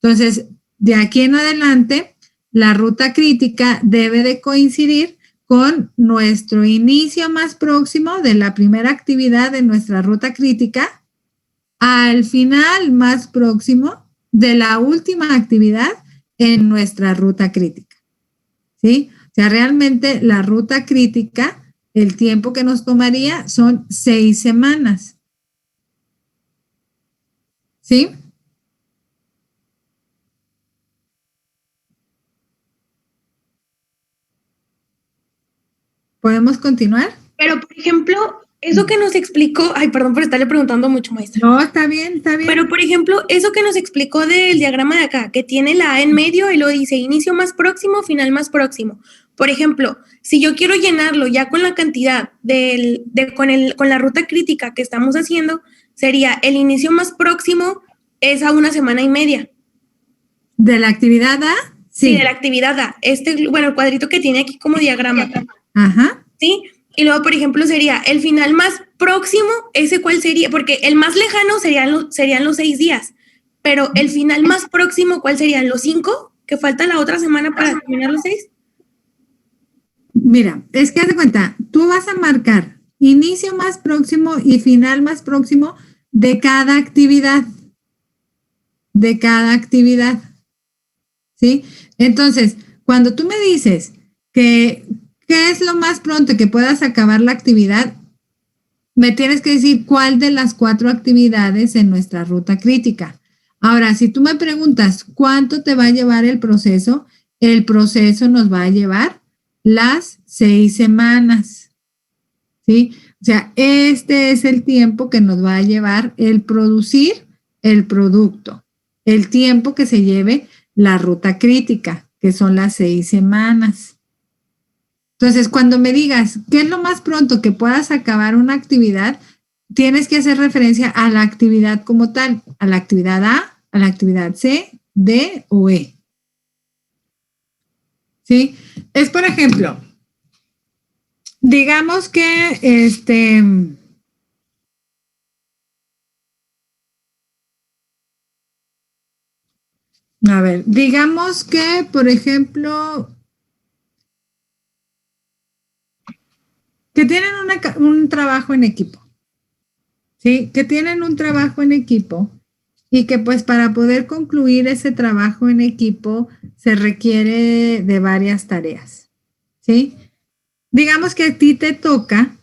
Entonces, de aquí en adelante, la ruta crítica debe de coincidir con nuestro inicio más próximo de la primera actividad de nuestra ruta crítica al final más próximo de la última actividad en nuestra ruta crítica. ¿Sí? O sea, realmente la ruta crítica, el tiempo que nos tomaría son 6 semanas. ¿Sí? ¿Podemos continuar? Pero, por ejemplo, eso que nos explicó, ay, perdón por estarle preguntando mucho, maestra. No, está bien, está bien. Pero, por ejemplo, eso que nos explicó del diagrama de acá, que tiene la A en medio y lo dice inicio más próximo, final más próximo. Por ejemplo, si yo quiero llenarlo ya con la cantidad con la ruta crítica que estamos haciendo, sería el inicio más próximo es a 1 semana y media. ¿De la actividad A? Sí, de la actividad A. Bueno, el cuadrito que tiene aquí como diagrama. Ajá. ¿Sí? Y luego, por ejemplo, sería el final más próximo, ¿ese cuál sería? Porque el más lejano serían los 6 días, pero el final más próximo, ¿cuál serían? ¿Los 5? ¿Que falta la otra semana para terminar los 6? Mira, es que haz de cuenta, tú vas a marcar inicio más próximo y final más próximo de cada actividad. De cada actividad. ¿Sí? Entonces, cuando tú me dices que ¿qué es lo más pronto que puedas acabar la actividad? Me tienes que decir cuál de las 4 actividades en nuestra ruta crítica. Ahora, si tú me preguntas cuánto te va a llevar el proceso nos va a llevar las 6 semanas. ¿Sí? O sea, este es el tiempo que nos va a llevar el producir el producto. El tiempo que se lleve la ruta crítica, que son las 6 semanas. Entonces, cuando me digas qué es lo más pronto que puedas acabar una actividad, tienes que hacer referencia a la actividad como tal, a la actividad A, a la actividad C, D o E. ¿Sí? Es, por ejemplo, digamos que a ver, digamos que, por ejemplo, que tienen un trabajo en equipo, ¿sí? Que tienen un trabajo en equipo y que pues para poder concluir ese trabajo en equipo se requiere de varias tareas, ¿sí? Digamos que a ti te toca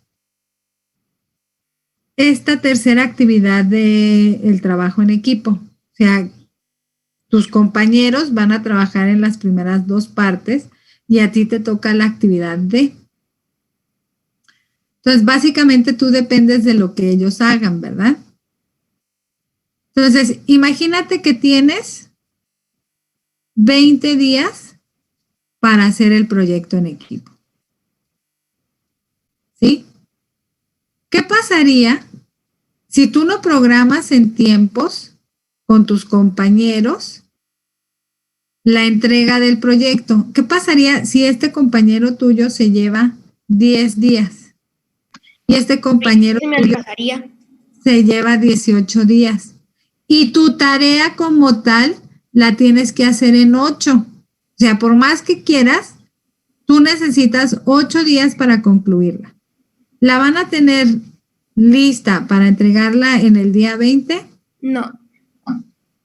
esta tercera actividad del trabajo en equipo, o sea, tus compañeros van a trabajar en las primeras 2 partes y a ti te toca la actividad D. Entonces, básicamente tú dependes de lo que ellos hagan, ¿verdad? Entonces, imagínate que tienes 20 días para hacer el proyecto en equipo. ¿Sí? ¿Qué pasaría si tú no programas en tiempos con tus compañeros la entrega del proyecto? ¿Qué pasaría si este compañero tuyo se lleva 10 días y este compañero tuyo se lleva 18 días? Y tu tarea como tal la tienes que hacer en 8. O sea, por más que quieras, tú necesitas 8 días para concluirla. ¿La van a tener lista para entregarla en el día 20? No.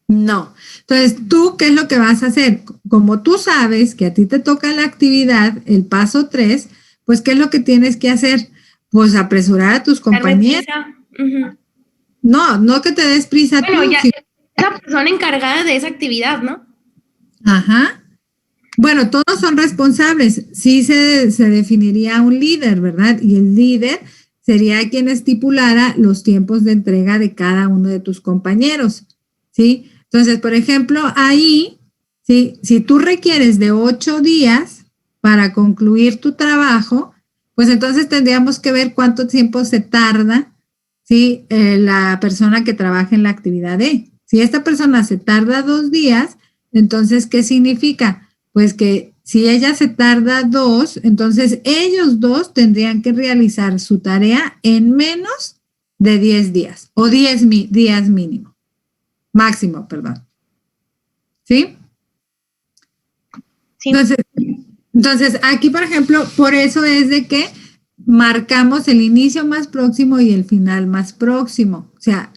No. Entonces, ¿tú qué es lo que vas a hacer? Como tú sabes que a ti te toca la actividad, el paso 3, pues, ¿qué es lo que tienes que hacer? Pues apresurar a tus compañeros. Uh-huh. No que te des prisa bueno, tú. Ya es la persona encargada de esa actividad, ¿no? Ajá. Bueno, todos son responsables. Sí se definiría un líder, ¿verdad? Y el líder sería quien estipulara los tiempos de entrega de cada uno de tus compañeros, ¿sí? Entonces, por ejemplo, ahí, ¿sí? Si tú requieres de 8 días para concluir tu trabajo, pues entonces tendríamos que ver cuánto tiempo se tarda, ¿sí? La persona que trabaja en la actividad E. Si esta persona se tarda 2 días, entonces, ¿qué significa? Pues que si ella se tarda 2, entonces ellos 2 tendrían que realizar su tarea en menos de 10 días o 10 días mínimo, máximo, perdón. ¿Sí? Sí. Entonces, aquí, por ejemplo, por eso es de que marcamos el inicio más próximo y el final más próximo. O sea,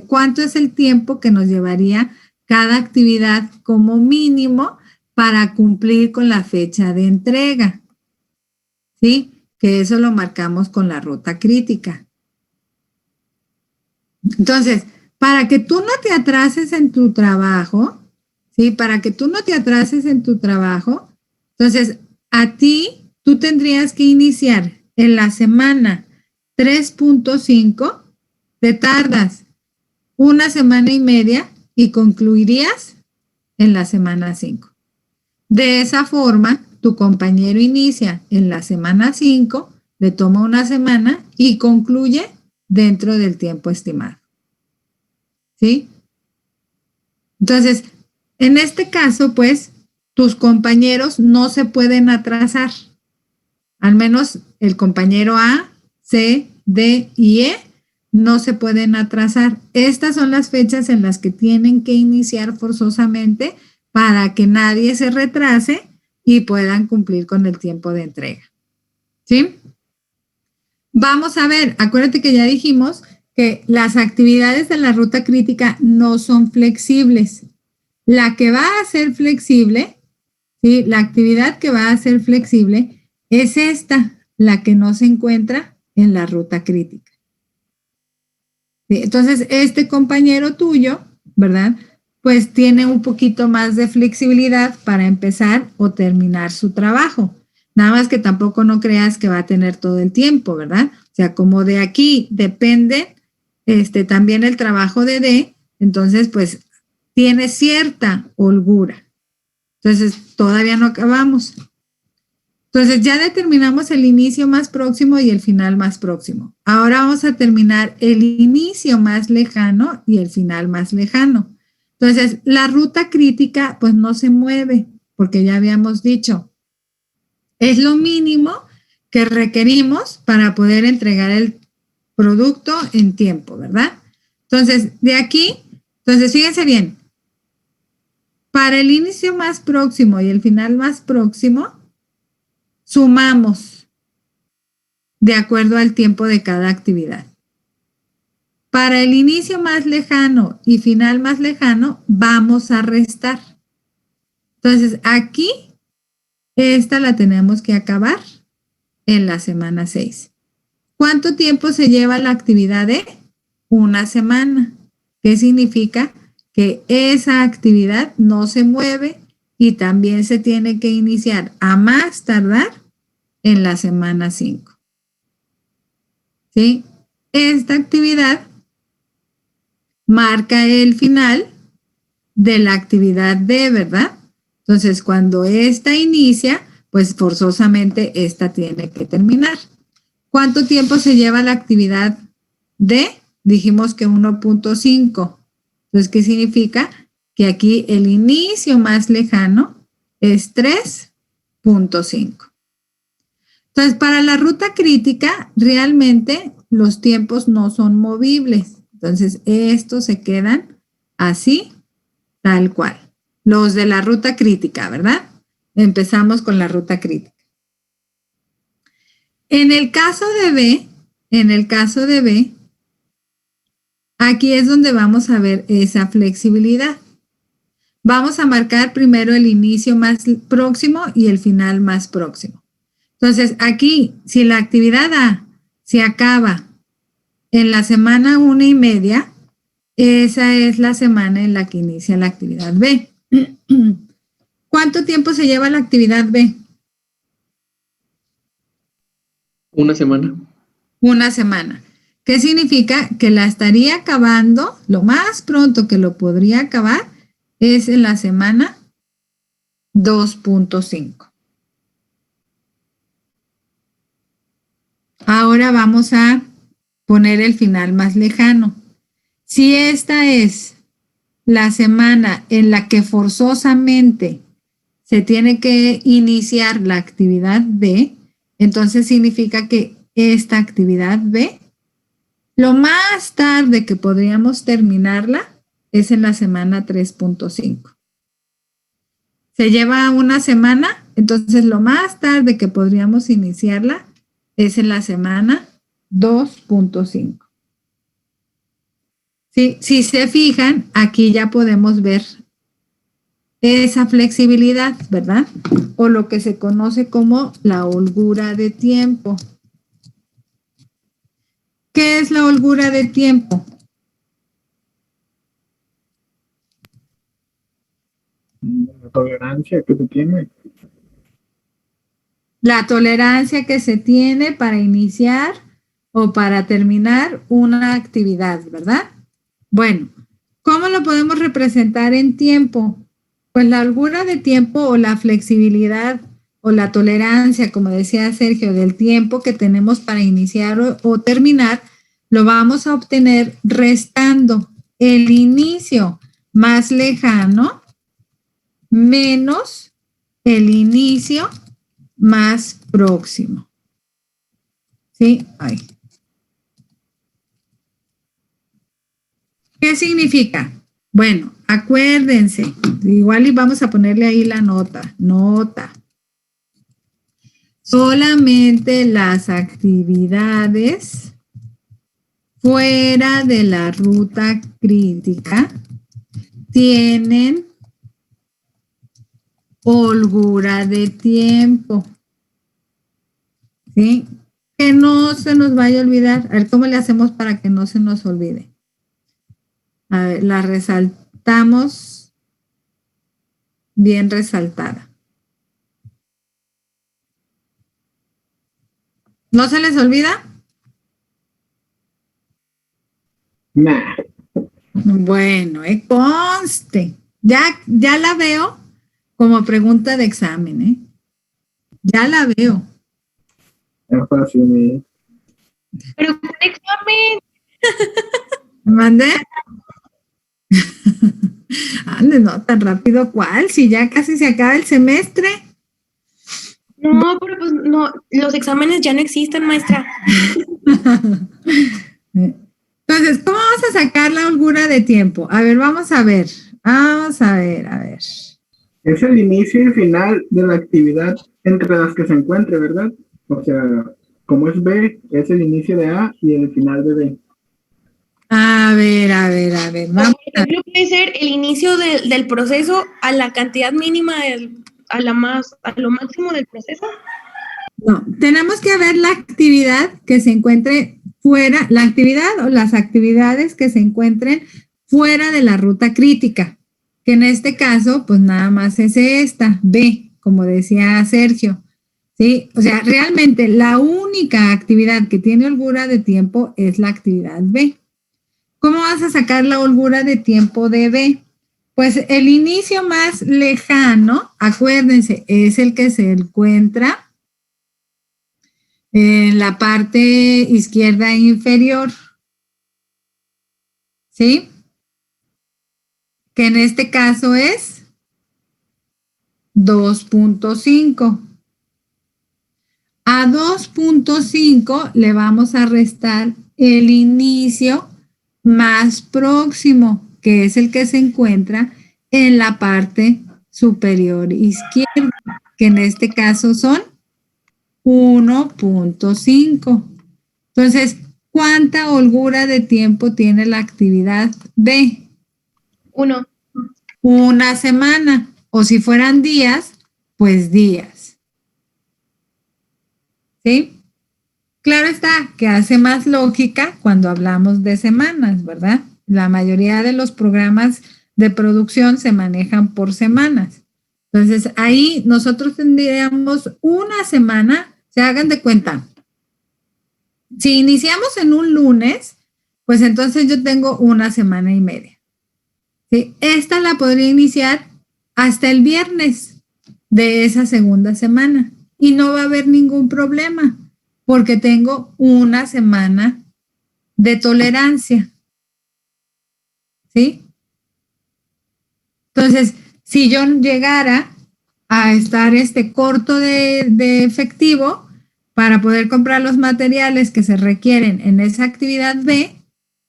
¿cuánto es el tiempo que nos llevaría cada actividad como mínimo para cumplir con la fecha de entrega? ¿Sí? Que eso lo marcamos con la ruta crítica. Entonces, para que tú no te atrases en tu trabajo, ¿sí? Para que tú no te atrases en tu trabajo, entonces a ti tú tendrías que iniciar en la semana 3.5, te tardas una semana y media y concluirías en la semana 5. De esa forma, tu compañero inicia en la semana 5, le toma una semana y concluye dentro del tiempo estimado. ¿Sí? Entonces, en este caso, pues, tus compañeros no se pueden atrasar. Al menos el compañero A, C, D y E no se pueden atrasar. Estas son las fechas en las que tienen que iniciar forzosamente para que nadie se retrase y puedan cumplir con el tiempo de entrega. ¿Sí? Vamos a ver, acuérdate que ya dijimos que las actividades de la ruta crítica no son flexibles. La que va a ser flexible, ¿sí? La actividad que va a ser flexible es esta, la que no se encuentra en la ruta crítica. ¿Sí? Entonces, este compañero tuyo, ¿verdad? Pues tiene un poquito más de flexibilidad para empezar o terminar su trabajo. Nada más que tampoco no creas que va a tener todo el tiempo, ¿verdad? O sea, como de aquí depende también el trabajo de D, entonces pues tiene cierta holgura. Entonces, todavía no acabamos. Entonces, ya determinamos el inicio más próximo y el final más próximo. Ahora vamos a terminar el inicio más lejano y el final más lejano. Entonces, la ruta crítica pues no se mueve, porque ya habíamos dicho, es lo mínimo que requerimos para poder entregar el producto en tiempo, ¿verdad? Entonces, de aquí, entonces fíjense bien, para el inicio más próximo y el final más próximo, sumamos de acuerdo al tiempo de cada actividad. Para el inicio más lejano y final más lejano, vamos a restar. Entonces, aquí, esta la tenemos que acabar en la semana 6. ¿Cuánto tiempo se lleva la actividad de? Una semana. ¿Qué significa? Que esa actividad no se mueve y también se tiene que iniciar a más tardar en la semana 5. ¿Sí? Esta actividad marca el final de la actividad D, ¿verdad? Entonces, cuando esta inicia, pues forzosamente esta tiene que terminar. ¿Cuánto tiempo se lleva la actividad D? Dijimos que 1.5. Entonces, ¿qué significa? Que aquí el inicio más lejano es 3.5. Entonces, para la ruta crítica, realmente los tiempos no son movibles. Entonces, estos se quedan así, tal cual. Los de la ruta crítica, ¿verdad? Empezamos con la ruta crítica. En el caso de B, aquí es donde vamos a ver esa flexibilidad. Vamos a marcar primero el inicio más próximo y el final más próximo. Entonces, aquí, si la actividad A se acaba en la semana 1.5, esa es la semana en la que inicia la actividad B. ¿Cuánto tiempo se lleva la actividad B? Una semana. Una semana. ¿Qué significa? Que la estaría acabando, lo más pronto que lo podría acabar es en la semana 2.5. Ahora vamos a poner el final más lejano. Si esta es la semana en la que forzosamente se tiene que iniciar la actividad B, entonces significa que esta actividad B, lo más tarde que podríamos terminarla es en la semana 3.5. Se lleva una semana, entonces lo más tarde que podríamos iniciarla es en la semana 2.5. ¿Sí? Si se fijan, aquí ya podemos ver esa flexibilidad, ¿verdad? O lo que se conoce como la holgura de tiempo. ¿Qué es la holgura de tiempo? La tolerancia que se tiene. la tolerancia que se tiene para iniciar o para terminar una actividad, ¿verdad? Bueno, ¿cómo lo podemos representar en tiempo? Pues la holgura de tiempo o la flexibilidad o la tolerancia, como decía Sergio, del tiempo que tenemos para iniciar o terminar, lo vamos a obtener restando el inicio más lejano menos el inicio más próximo. ¿Sí? Ay. ¿Qué significa? Bueno, acuérdense, igual y vamos a ponerle ahí la nota. Solamente las actividades fuera de la ruta crítica tienen holgura de tiempo. ¿Sí? Que no se nos vaya a olvidar. A ver, ¿cómo le hacemos para que no se nos olvide? A ver, la resaltamos bien resaltada. ¿No se les olvida? Nah. Bueno, conste. Ya la veo como pregunta de examen, ¿eh? Ya la veo. Es fácil. Pero con examen. ¿Me mandé? Ande, no, tan rápido, ¿cuál? Si ya casi se acaba el semestre. No, pero pues no, los exámenes ya no existen, maestra. Entonces, ¿cómo vamos a sacar la holgura de tiempo? A ver, vamos a ver. A ver. Es el inicio y final de la actividad entre las que se encuentre, ¿verdad? O sea, como es B, es el inicio de A y el final de B. A ver. Vamos Por ejemplo, puede ser el inicio del proceso a la cantidad mínima, a lo máximo del proceso. No, tenemos que ver la actividad que se encuentre fuera, la actividad o las actividades que se encuentren fuera de la ruta crítica, que en este caso, pues nada más es esta, B, como decía Sergio, ¿sí? O sea, realmente la única actividad que tiene holgura de tiempo es la actividad B. ¿Cómo vas a sacar la holgura de tiempo de B? Pues el inicio más lejano, acuérdense, es el que se encuentra en la parte izquierda inferior. ¿Sí? Que en este caso es 2.5. A 2.5 le vamos a restar el inicio más próximo, que es el que se encuentra en la parte superior izquierda, que en este caso son 1.5. Entonces, ¿cuánta holgura de tiempo tiene la actividad B? 1. Una semana. O si fueran días, pues días. ¿Sí? Claro está que hace más lógica cuando hablamos de semanas, ¿verdad? La mayoría de los programas de producción se manejan por semanas. Entonces, ahí nosotros tendríamos una semana, se hagan de cuenta. Si iniciamos en un lunes, pues entonces yo tengo una semana y media. ¿Sí? Esta la podría iniciar hasta el viernes de esa segunda semana y no va a haber ningún problema porque tengo una semana de tolerancia. ¿Sí? Entonces, si yo llegara a estar corto de efectivo para poder comprar los materiales que se requieren en esa actividad B,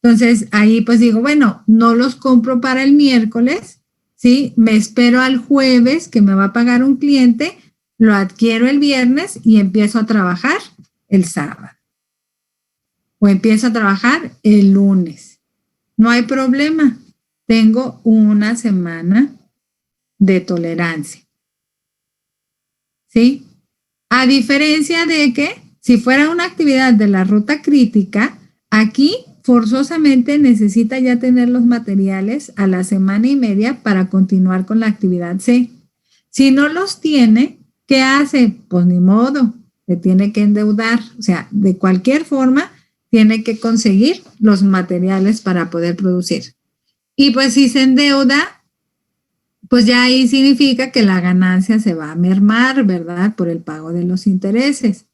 entonces ahí pues digo, bueno, no los compro para el miércoles, ¿sí? Me espero al jueves que me va a pagar un cliente, lo adquiero el viernes y empiezo a trabajar el sábado. O empiezo a trabajar el lunes. No hay problema. Tengo una semana de tolerancia. ¿Sí? A diferencia de que si fuera una actividad de la ruta crítica, aquí forzosamente necesita ya tener los materiales a la semana y media para continuar con la actividad C. Si no los tiene, ¿Qué hace? Pues ni modo, se tiene que endeudar, o sea, de cualquier forma tiene que conseguir los materiales para poder producir. Y pues si se endeuda, pues ya ahí significa que la ganancia se va a mermar, ¿verdad? Por el pago de los intereses.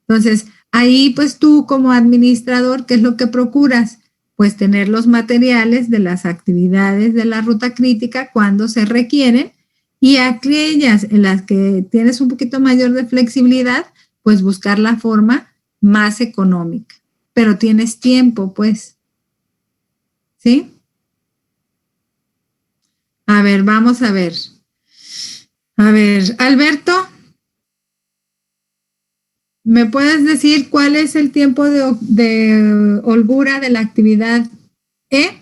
Entonces, ahí pues tú como administrador, ¿qué es lo que procuras? Pues tener los materiales de las actividades de la ruta crítica cuando se requieren y aquellas en las que tienes un poquito mayor de flexibilidad, pues buscar la forma más económica. Pero tienes tiempo, pues, ¿sí? A ver, vamos a ver. A ver, Alberto, ¿me puedes decir cuál es el tiempo de holgura de la actividad E?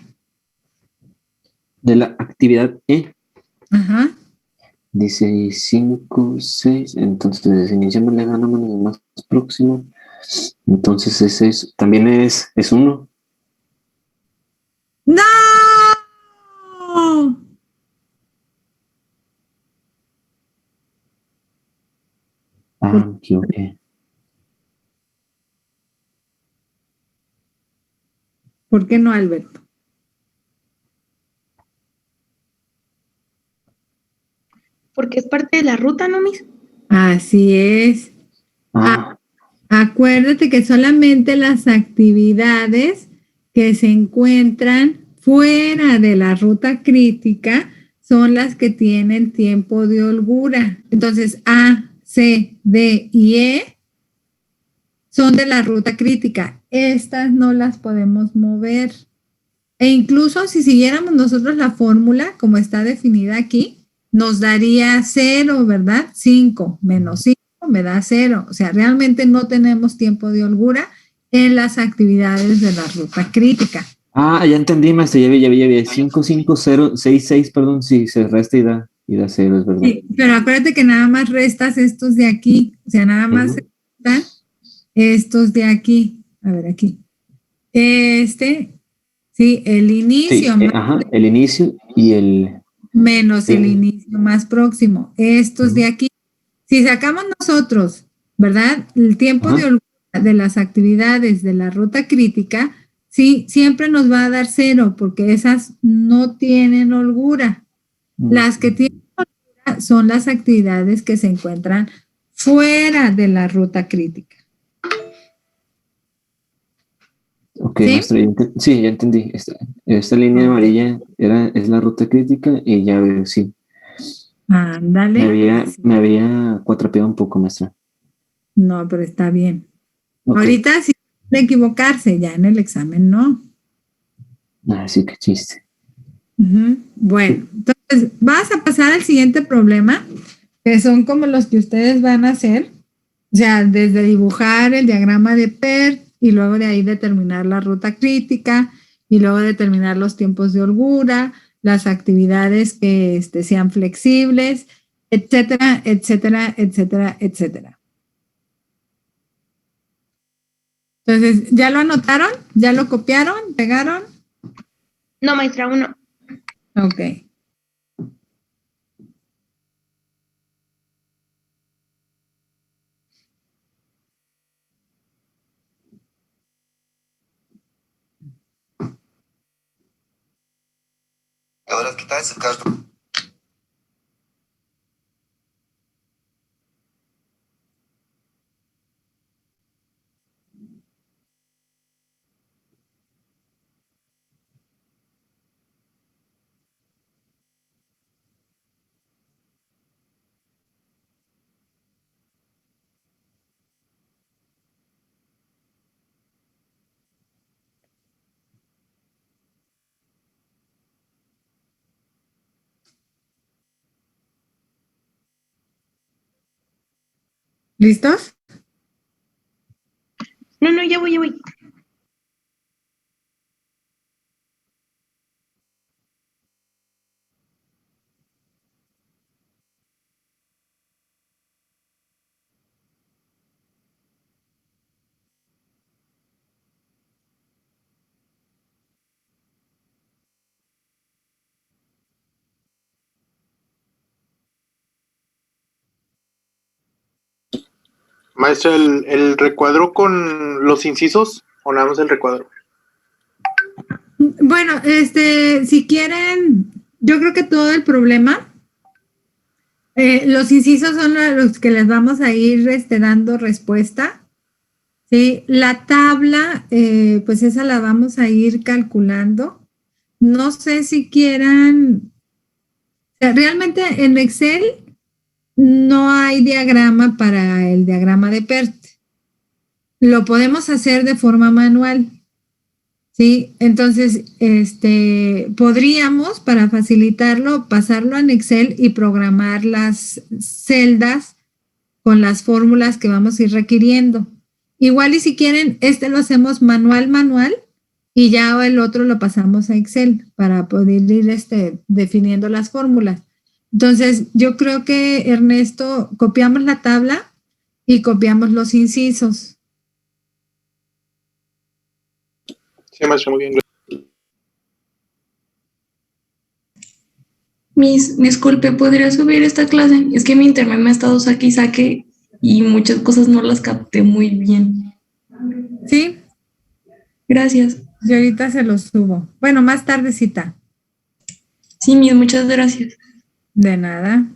De la actividad E, Ajá. dice 5, 6, entonces iniciamos le ganamos lo más próximo. Entonces ese también es 1. ¡No! Ah, me equivoqué. ¿Por qué no, Alberto? Porque es parte de la ruta, ¿no, Miss? Así es. Ah, Acuérdate que solamente las actividades que se encuentran fuera de la ruta crítica son las que tienen tiempo de holgura. Entonces, A, C, D y E son de la ruta crítica. Estas no las podemos mover. E incluso si siguiéramos nosotros la fórmula como está definida aquí, nos daría 0, ¿verdad? 5 menos 5 me da 0. O sea, realmente no tenemos tiempo de holgura en las actividades de la ruta crítica. ya entendí, maestro, ya vi. 5, 5, 0, 6, 6, perdón, sí, se resta y da 0, es verdad. Sí, pero acuérdate que nada más restas estos de aquí. O sea, nada más restan estos de aquí. A ver, aquí. Sí, el inicio. Sí, el inicio y el... Menos el Sí. inicio más próximo. Estos de aquí, si sacamos nosotros, ¿verdad? El tiempo de holgura de las actividades de la ruta crítica, sí, siempre nos va a dar 0 porque esas no tienen holgura. Las que tienen holgura son las actividades que se encuentran fuera de la ruta crítica. Ok, ¿Sí? maestro, sí, ya entendí. Esta línea amarilla es la ruta crítica y ya veo, sí. Ándale. Me había cuatrapeado un poco, maestra. No, pero está bien. Ok. Ahorita sí puede equivocarse, ya en el examen no. Sí, qué chiste. Bueno, entonces vas a pasar al siguiente problema, que son como los que ustedes van a hacer, o sea, desde dibujar el diagrama de PERT y luego de ahí determinar la ruta crítica y luego determinar los tiempos de holgura, las actividades que sean flexibles, etcétera, etcétera, etcétera, etcétera. Entonces, ¿ya lo anotaron? ¿Ya lo copiaron? ¿Pegaron? No, maestra, uno. Ok. Говорят, китайцы каждый... ¿Listos? No, ya voy. Maestra, ¿el recuadro con los incisos o nada más el recuadro? Bueno, si quieren, yo creo que todo el problema, los incisos son a los que les vamos a ir dando respuesta. Sí, la tabla, pues esa la vamos a ir calculando. No sé si quieran, realmente en Excel no hay diagrama para el diagrama de PERT. Lo podemos hacer de forma manual. Sí, entonces, podríamos, para facilitarlo, pasarlo en Excel y programar las celdas con las fórmulas que vamos a ir requiriendo. Igual y si quieren, lo hacemos manual, y ya el otro lo pasamos a Excel para poder ir definiendo las fórmulas. Entonces, yo creo que, Ernesto, copiamos la tabla y copiamos los incisos. Sí, maestra, muy bien. Disculpe, ¿podría subir esta clase? Es que mi internet me ha estado saque y saque y muchas cosas no las capté muy bien. Sí. Gracias. Yo ahorita se los subo. Bueno, más tardecita. Sí, muchas gracias. De nada.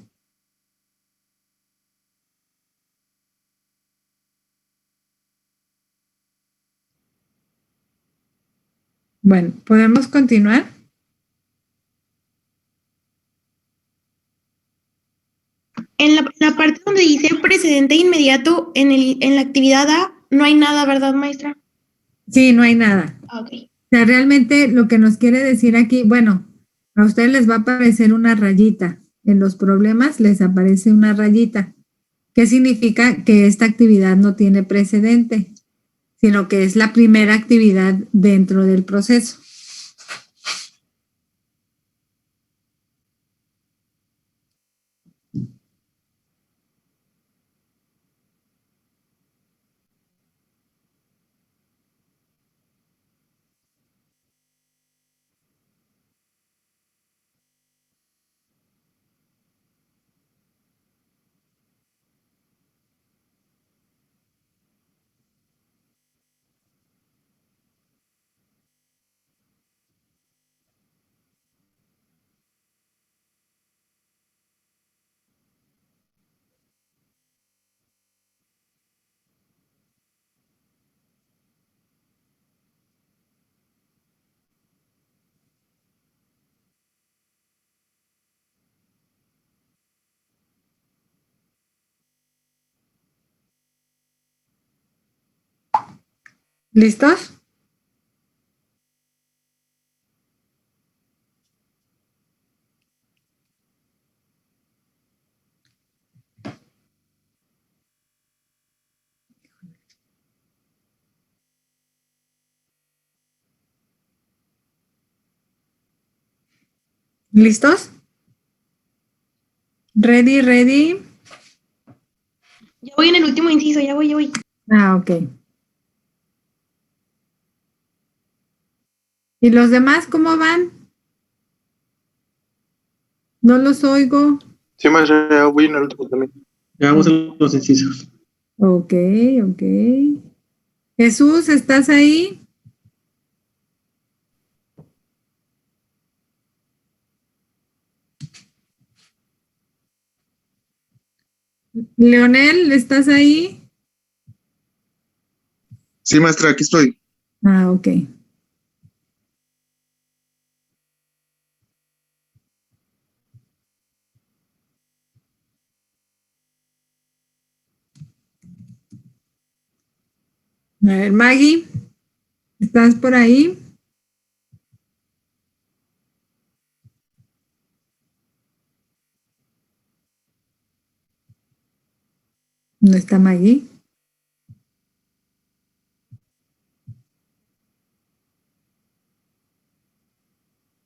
Bueno, ¿podemos continuar? En la parte donde dice precedente inmediato, en la actividad A, no hay nada, ¿verdad, maestra? Sí, no hay nada. Ok. O sea, realmente lo que nos quiere decir aquí, bueno, a ustedes les va a aparecer una rayita. En los problemas les aparece una rayita. ¿Qué significa? Que esta actividad no tiene precedente, sino que es la primera actividad dentro del proceso. ¿Listos? ¿Listos? Ready. Ya voy en el último inciso, ya voy. Ah, ok. ¿Y los demás cómo van? No los oigo. Sí, maestra, ya voy en el último también. Ya vamos a los incisos. Ok. Jesús, ¿estás ahí? Leonel, ¿estás ahí? Sí, maestra, aquí estoy. Ah, ok. A ver, Maggie, ¿estás por ahí? ¿No está Maggie?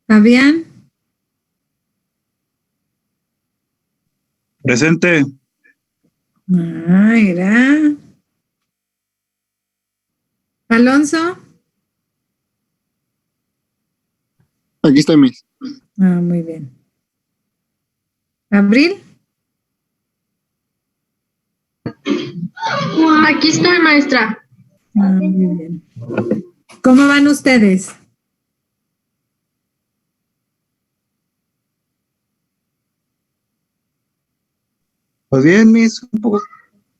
¿Fabián? Presente. Ah, era. ¿Alonso? Aquí estoy, Miss. Ah, muy bien. ¿Abril? Aquí estoy, maestra. Muy bien. ¿Cómo van ustedes? Pues bien, Miss,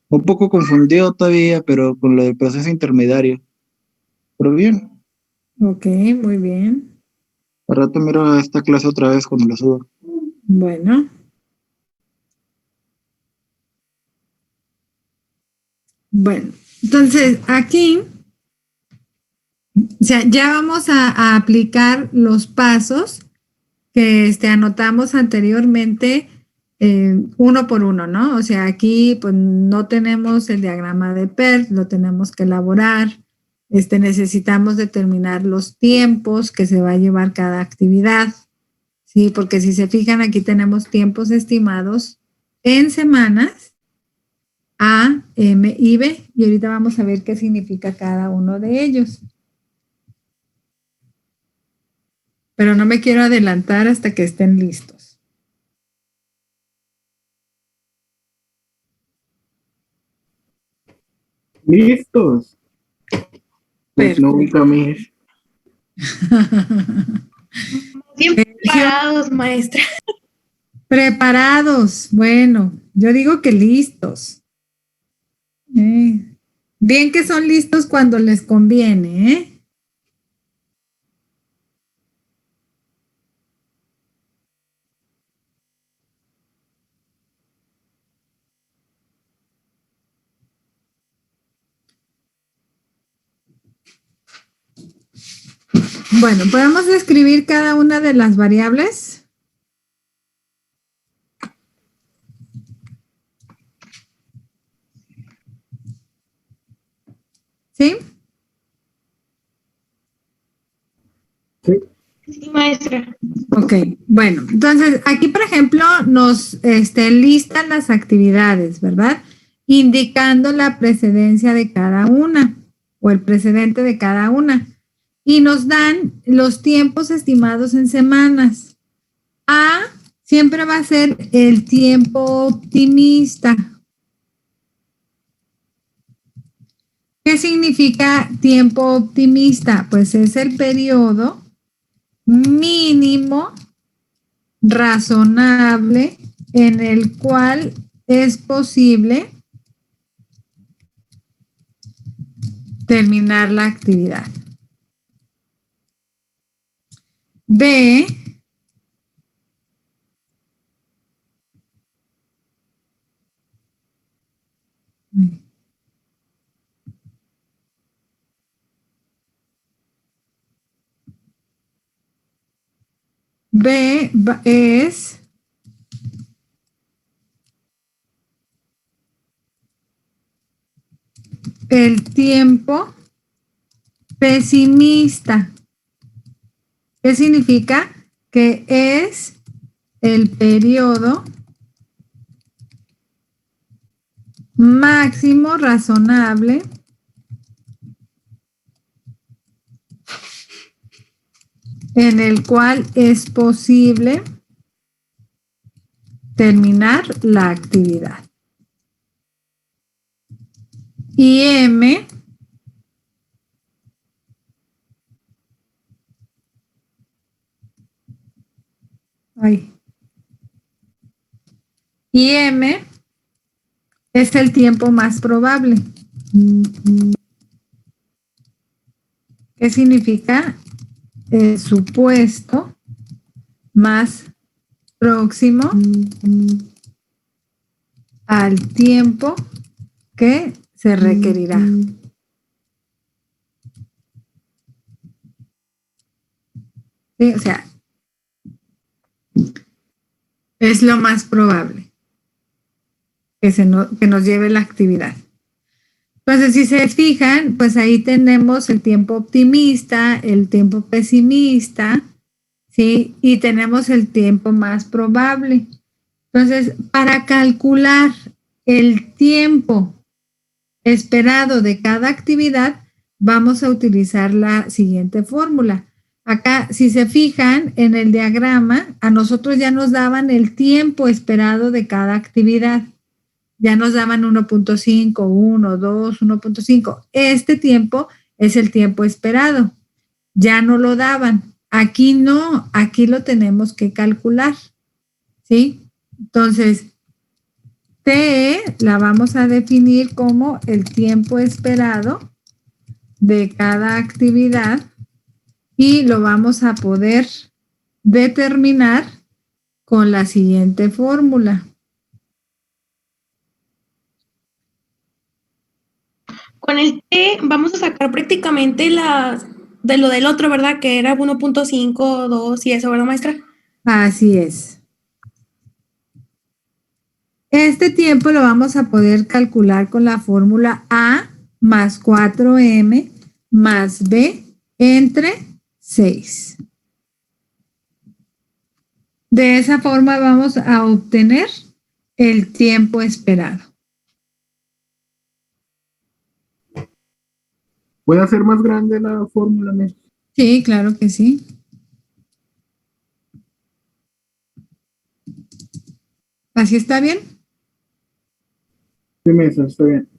un poco confundido todavía, pero con lo del proceso intermediario. Pero bien, Ok, muy bien. al rato miro esta clase otra vez cuando la suba. Bueno. Bueno, entonces aquí, o sea, ya vamos a aplicar los pasos que anotamos anteriormente, uno por uno, ¿no? O sea, aquí pues no tenemos el diagrama de PERT, lo tenemos que elaborar. Necesitamos determinar los tiempos que se va a llevar cada actividad, ¿sí? Porque si se fijan, aquí tenemos tiempos estimados en semanas, A, M y B, y ahorita vamos a ver qué significa cada uno de ellos. Pero no me quiero adelantar hasta que estén listos. ¿Listos? Pues nunca, Miss. Bien preparados, maestra. Preparados. Bueno, yo digo que listos. Bien que son listos cuando les conviene, ¿eh? Bueno, ¿podemos describir cada una de las variables? ¿Sí? Sí, maestra. Ok, bueno, entonces aquí, por ejemplo, nos listan las actividades, ¿verdad? Indicando la precedencia de cada una o el precedente de cada una. Y nos dan los tiempos estimados en semanas. A siempre va a ser el tiempo optimista. ¿Qué significa tiempo optimista? Pues es el periodo mínimo razonable en el cual es posible terminar la actividad. B es el tiempo pesimista. ¿Qué significa? Que es el periodo máximo razonable en el cual es posible terminar la actividad. Y M es el tiempo más probable. ¿Qué significa? El supuesto más próximo al tiempo que se requerirá. Sí, o sea, es lo más probable que nos lleve la actividad. Entonces, si se fijan, pues ahí tenemos el tiempo optimista, el tiempo pesimista, ¿sí? Y tenemos el tiempo más probable. Entonces, para calcular el tiempo esperado de cada actividad, vamos a utilizar la siguiente fórmula. Acá, si se fijan en el diagrama, a nosotros ya nos daban el tiempo esperado de cada actividad. ya nos daban 1.5, 1, 2, 1.5. Este tiempo es el tiempo esperado. Ya no lo daban. Aquí no, aquí lo tenemos que calcular. ¿Sí? Entonces, TE la vamos a definir como el tiempo esperado de cada actividad y lo vamos a poder determinar con la siguiente fórmula. Con el T vamos a sacar prácticamente de lo del otro, ¿verdad? Que era 1.5, 2 y eso, ¿verdad, maestra? Así es. Este tiempo lo vamos a poder calcular con la fórmula A más 4M más B entre 6. De esa forma vamos a obtener el tiempo esperado. ¿Puede hacer más grande la fórmula, Miss? Sí, claro que sí. ¿Así está bien? Sí, Miss, está bien.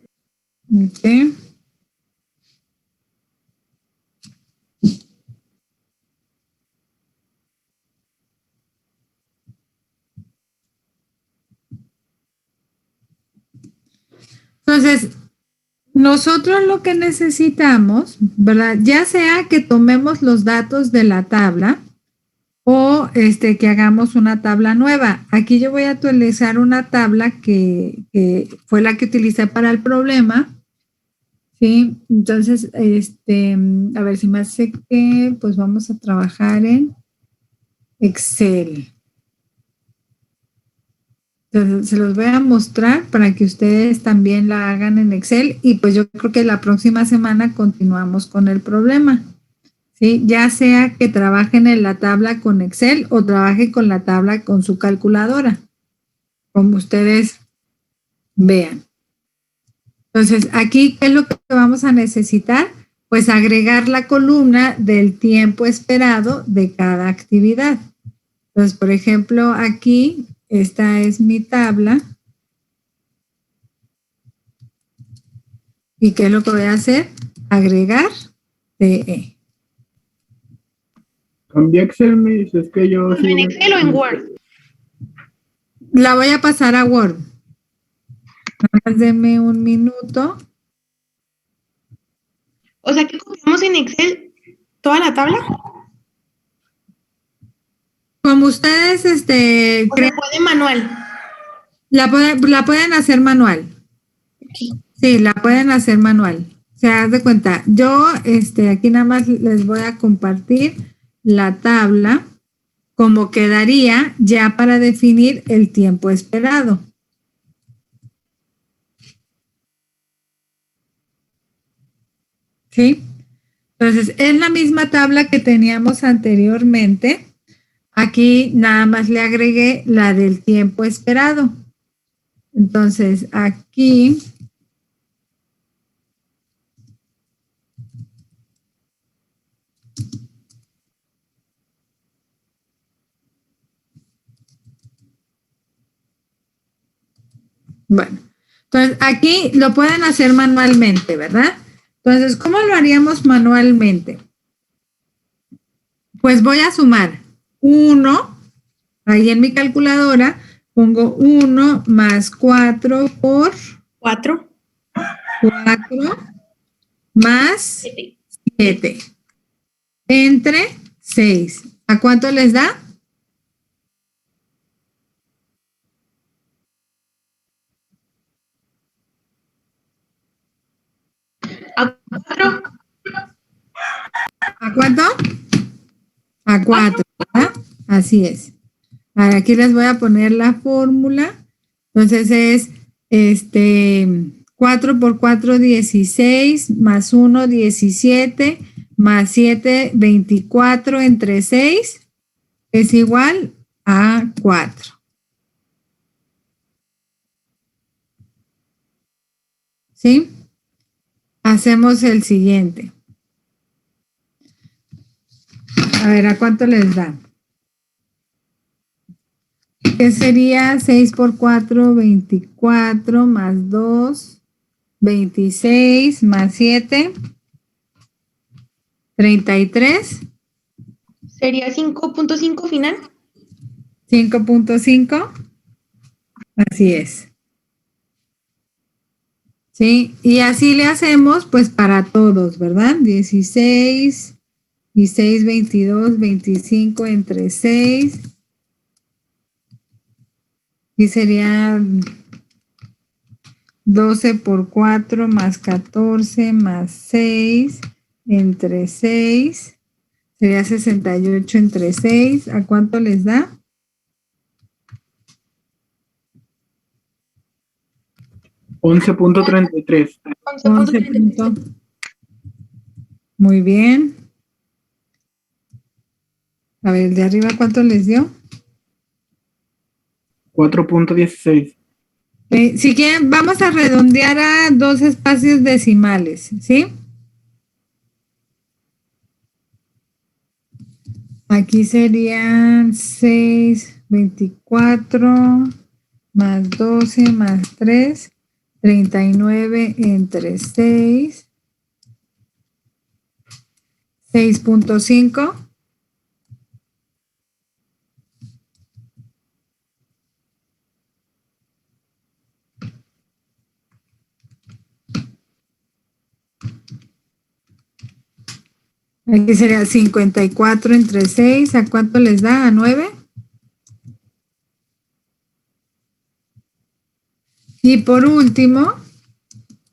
Ok. Entonces, nosotros lo que necesitamos, ¿verdad? Ya sea que tomemos los datos de la tabla o que hagamos una tabla nueva. Aquí yo voy a actualizar una tabla que fue la que utilicé para el problema. ¿Sí? Entonces, a ver si me hace que, pues vamos a trabajar en Excel. Entonces, se los voy a mostrar para que ustedes también la hagan en Excel y pues yo creo que la próxima semana continuamos con el problema. ¿Sí? Ya sea que trabajen en la tabla con Excel o trabajen con la tabla con su calculadora, como ustedes vean. Entonces, aquí, ¿qué es lo que vamos a necesitar? Pues agregar la columna del tiempo esperado de cada actividad. Entonces, por ejemplo, aquí, esta es mi tabla. ¿Y qué es lo que voy a hacer? Agregar TE. Cambié Excel, Miss, es que yo... ¿En Excel o en Word? La voy a pasar a Word. Nada más denme un minuto. O sea, que copiamos en Excel toda la tabla. Como ustedes, O se puede manual. la pueden hacer manual. Sí, la pueden hacer manual. O sea, haz de cuenta, yo aquí nada más les voy a compartir la tabla como quedaría ya para definir el tiempo esperado. ¿Sí? Entonces, es la misma tabla que teníamos anteriormente. Aquí nada más le agregué la del tiempo esperado. Entonces, aquí... Bueno, entonces aquí lo pueden hacer manualmente, ¿verdad? Entonces, ¿cómo lo haríamos manualmente? Pues voy a sumar 1, ahí en mi calculadora, pongo 1 más 4 por 4. 4 más 7 entre 6. ¿A cuánto les da? A 4. ¿A cuánto? A 4, ¿verdad? Así es. Ahora aquí les voy a poner la fórmula. Entonces es 4 por 4, 16, más 1, 17, más 7, 24 entre 6 es igual a 4. ¿Sí? Hacemos el siguiente. A ver, ¿a cuánto les da? que sería 6 por 4, 24, más 2, 26, más 7, 33. Sería 5.5 final. 5.5. Así es. Sí, y así le hacemos pues para todos, ¿verdad? 16 y 6, 22, 25 entre 6. Y sería 12 por 4 más 14 más 6 entre 6. Sería 68 entre 6. ¿A cuánto les da? 11.33. 11.33. Muy bien. A ver, el de arriba, ¿cuánto les dio? 4.16. Si quieren, vamos a redondear a 2 espacios decimales, ¿sí? Aquí serían 6, 24, más 12, más 3, 39 entre 6, 6.5. Aquí sería 54 entre 6. ¿A cuánto les da? ¿A 9? Y por último,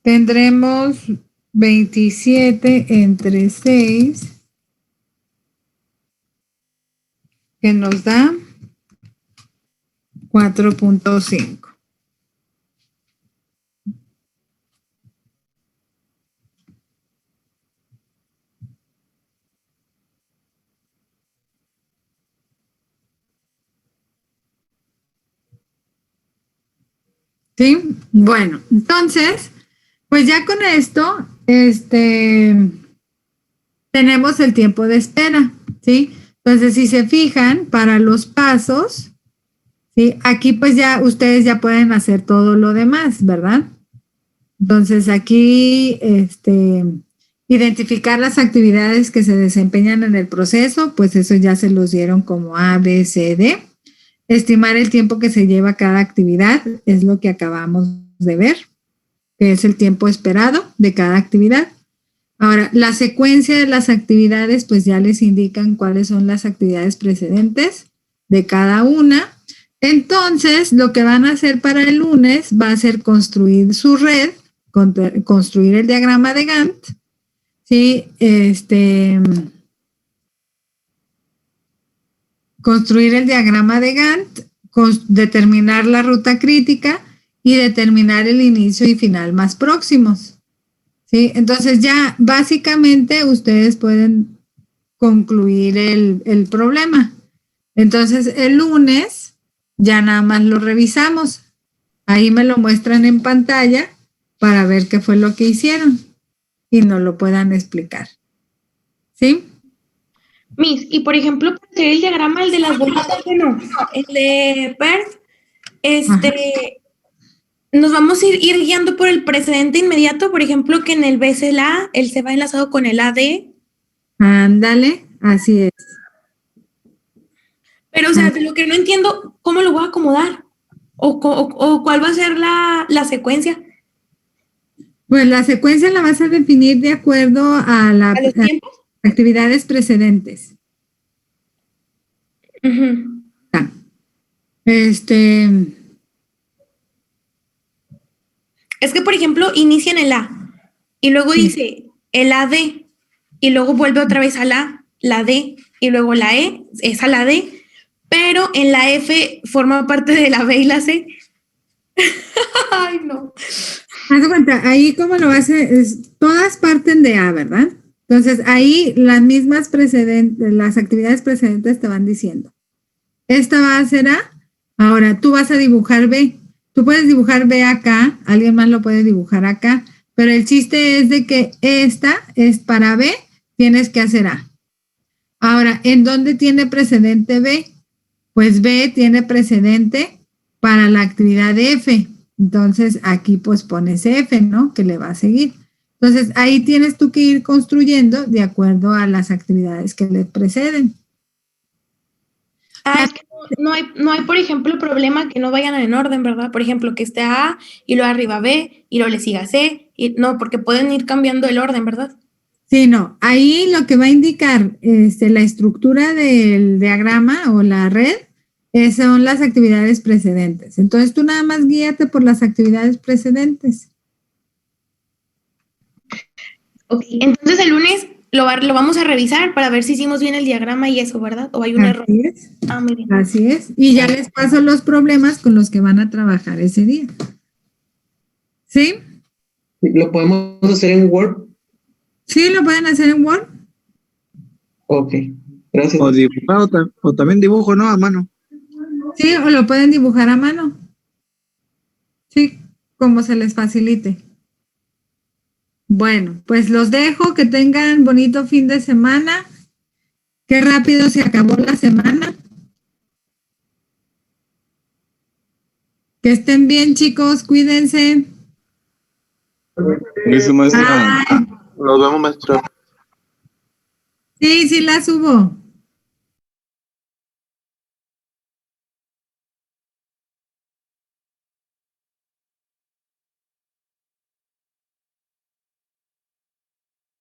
tendremos 27 entre 6, que nos da 4.5. ¿Sí? Bueno, entonces, pues ya con esto, tenemos el tiempo de espera, ¿sí? Entonces, si se fijan, para los pasos, ¿sí? Aquí pues ya ustedes ya pueden hacer todo lo demás, ¿verdad? Entonces, aquí, identificar las actividades que se desempeñan en el proceso, pues eso ya se los dieron como A, B, C, D. Estimar el tiempo que se lleva cada actividad es lo que acabamos de ver, que es el tiempo esperado de cada actividad. Ahora, la secuencia de las actividades, pues ya les indican cuáles son las actividades precedentes de cada una. Entonces, lo que van a hacer para el lunes va a ser construir su red, construir el diagrama de Gantt, ¿sí? Construir el diagrama de Gantt, determinar la ruta crítica y determinar el inicio y final más próximos. ¿Sí? Entonces ya básicamente ustedes pueden concluir el problema. Entonces el lunes ya nada más lo revisamos. Ahí me lo muestran en pantalla para ver qué fue lo que hicieron y nos lo puedan explicar. ¿Sí? Miss, y por ejemplo, para hacer el diagrama, el de las bolitas, bueno, el de PERT, nos vamos a ir guiando por el precedente inmediato, por ejemplo, que en el B es el A, el C va enlazado con el AD. Ándale, así es. Pero, o sea, de lo que no entiendo, ¿cómo lo voy a acomodar? ¿O cuál va a ser la secuencia? Pues la secuencia la vas a definir de acuerdo a las actividades precedentes. Uh-huh. Es que, por ejemplo, inicia en el A y luego dice el AD y luego vuelve otra vez a la D y luego la E es a la D, pero en la F forma parte de la B y la C. Ay, no. Haz de cuenta, ahí como lo hace, todas parten de A, ¿verdad? Entonces ahí las mismas precedentes, las actividades precedentes te van diciendo. Esta va a ser A, ahora tú vas a dibujar B. Tú puedes dibujar B acá, alguien más lo puede dibujar acá, pero el chiste es de que esta es para B, tienes que hacer A. Ahora, ¿en dónde tiene precedente B? pues B tiene precedente para la actividad F. Entonces aquí pues pones F, ¿no? Que le va a seguir. Entonces ahí tienes tú que ir construyendo de acuerdo a las actividades que le preceden. Es que no hay, por ejemplo, problema que no vayan en orden, ¿verdad? Por ejemplo, que esté A y luego arriba B y luego le siga C. Y, no, porque pueden ir cambiando el orden, ¿verdad? Sí, no. Ahí lo que va a indicar la estructura del diagrama o la red son las actividades precedentes. Entonces tú nada más guíate por las actividades precedentes. Ok, entonces el lunes lo vamos a revisar para ver si hicimos bien el diagrama y eso, ¿verdad? ¿O hay un error? Así es. Muy bien. Así es. Y ya les paso los problemas con los que van a trabajar ese día. ¿Sí? ¿Lo podemos hacer en Word? Sí, lo pueden hacer en Word. Ok, gracias. O dibujado, o también dibujo, ¿no? A mano. Sí, o lo pueden dibujar a mano. Sí, como se les facilite. Bueno, pues los dejo, que tengan bonito fin de semana. Qué rápido se acabó la semana. Que estén bien, chicos, cuídense. Listo, maestra. Bye. Nos vemos, maestra. Sí, sí la subo.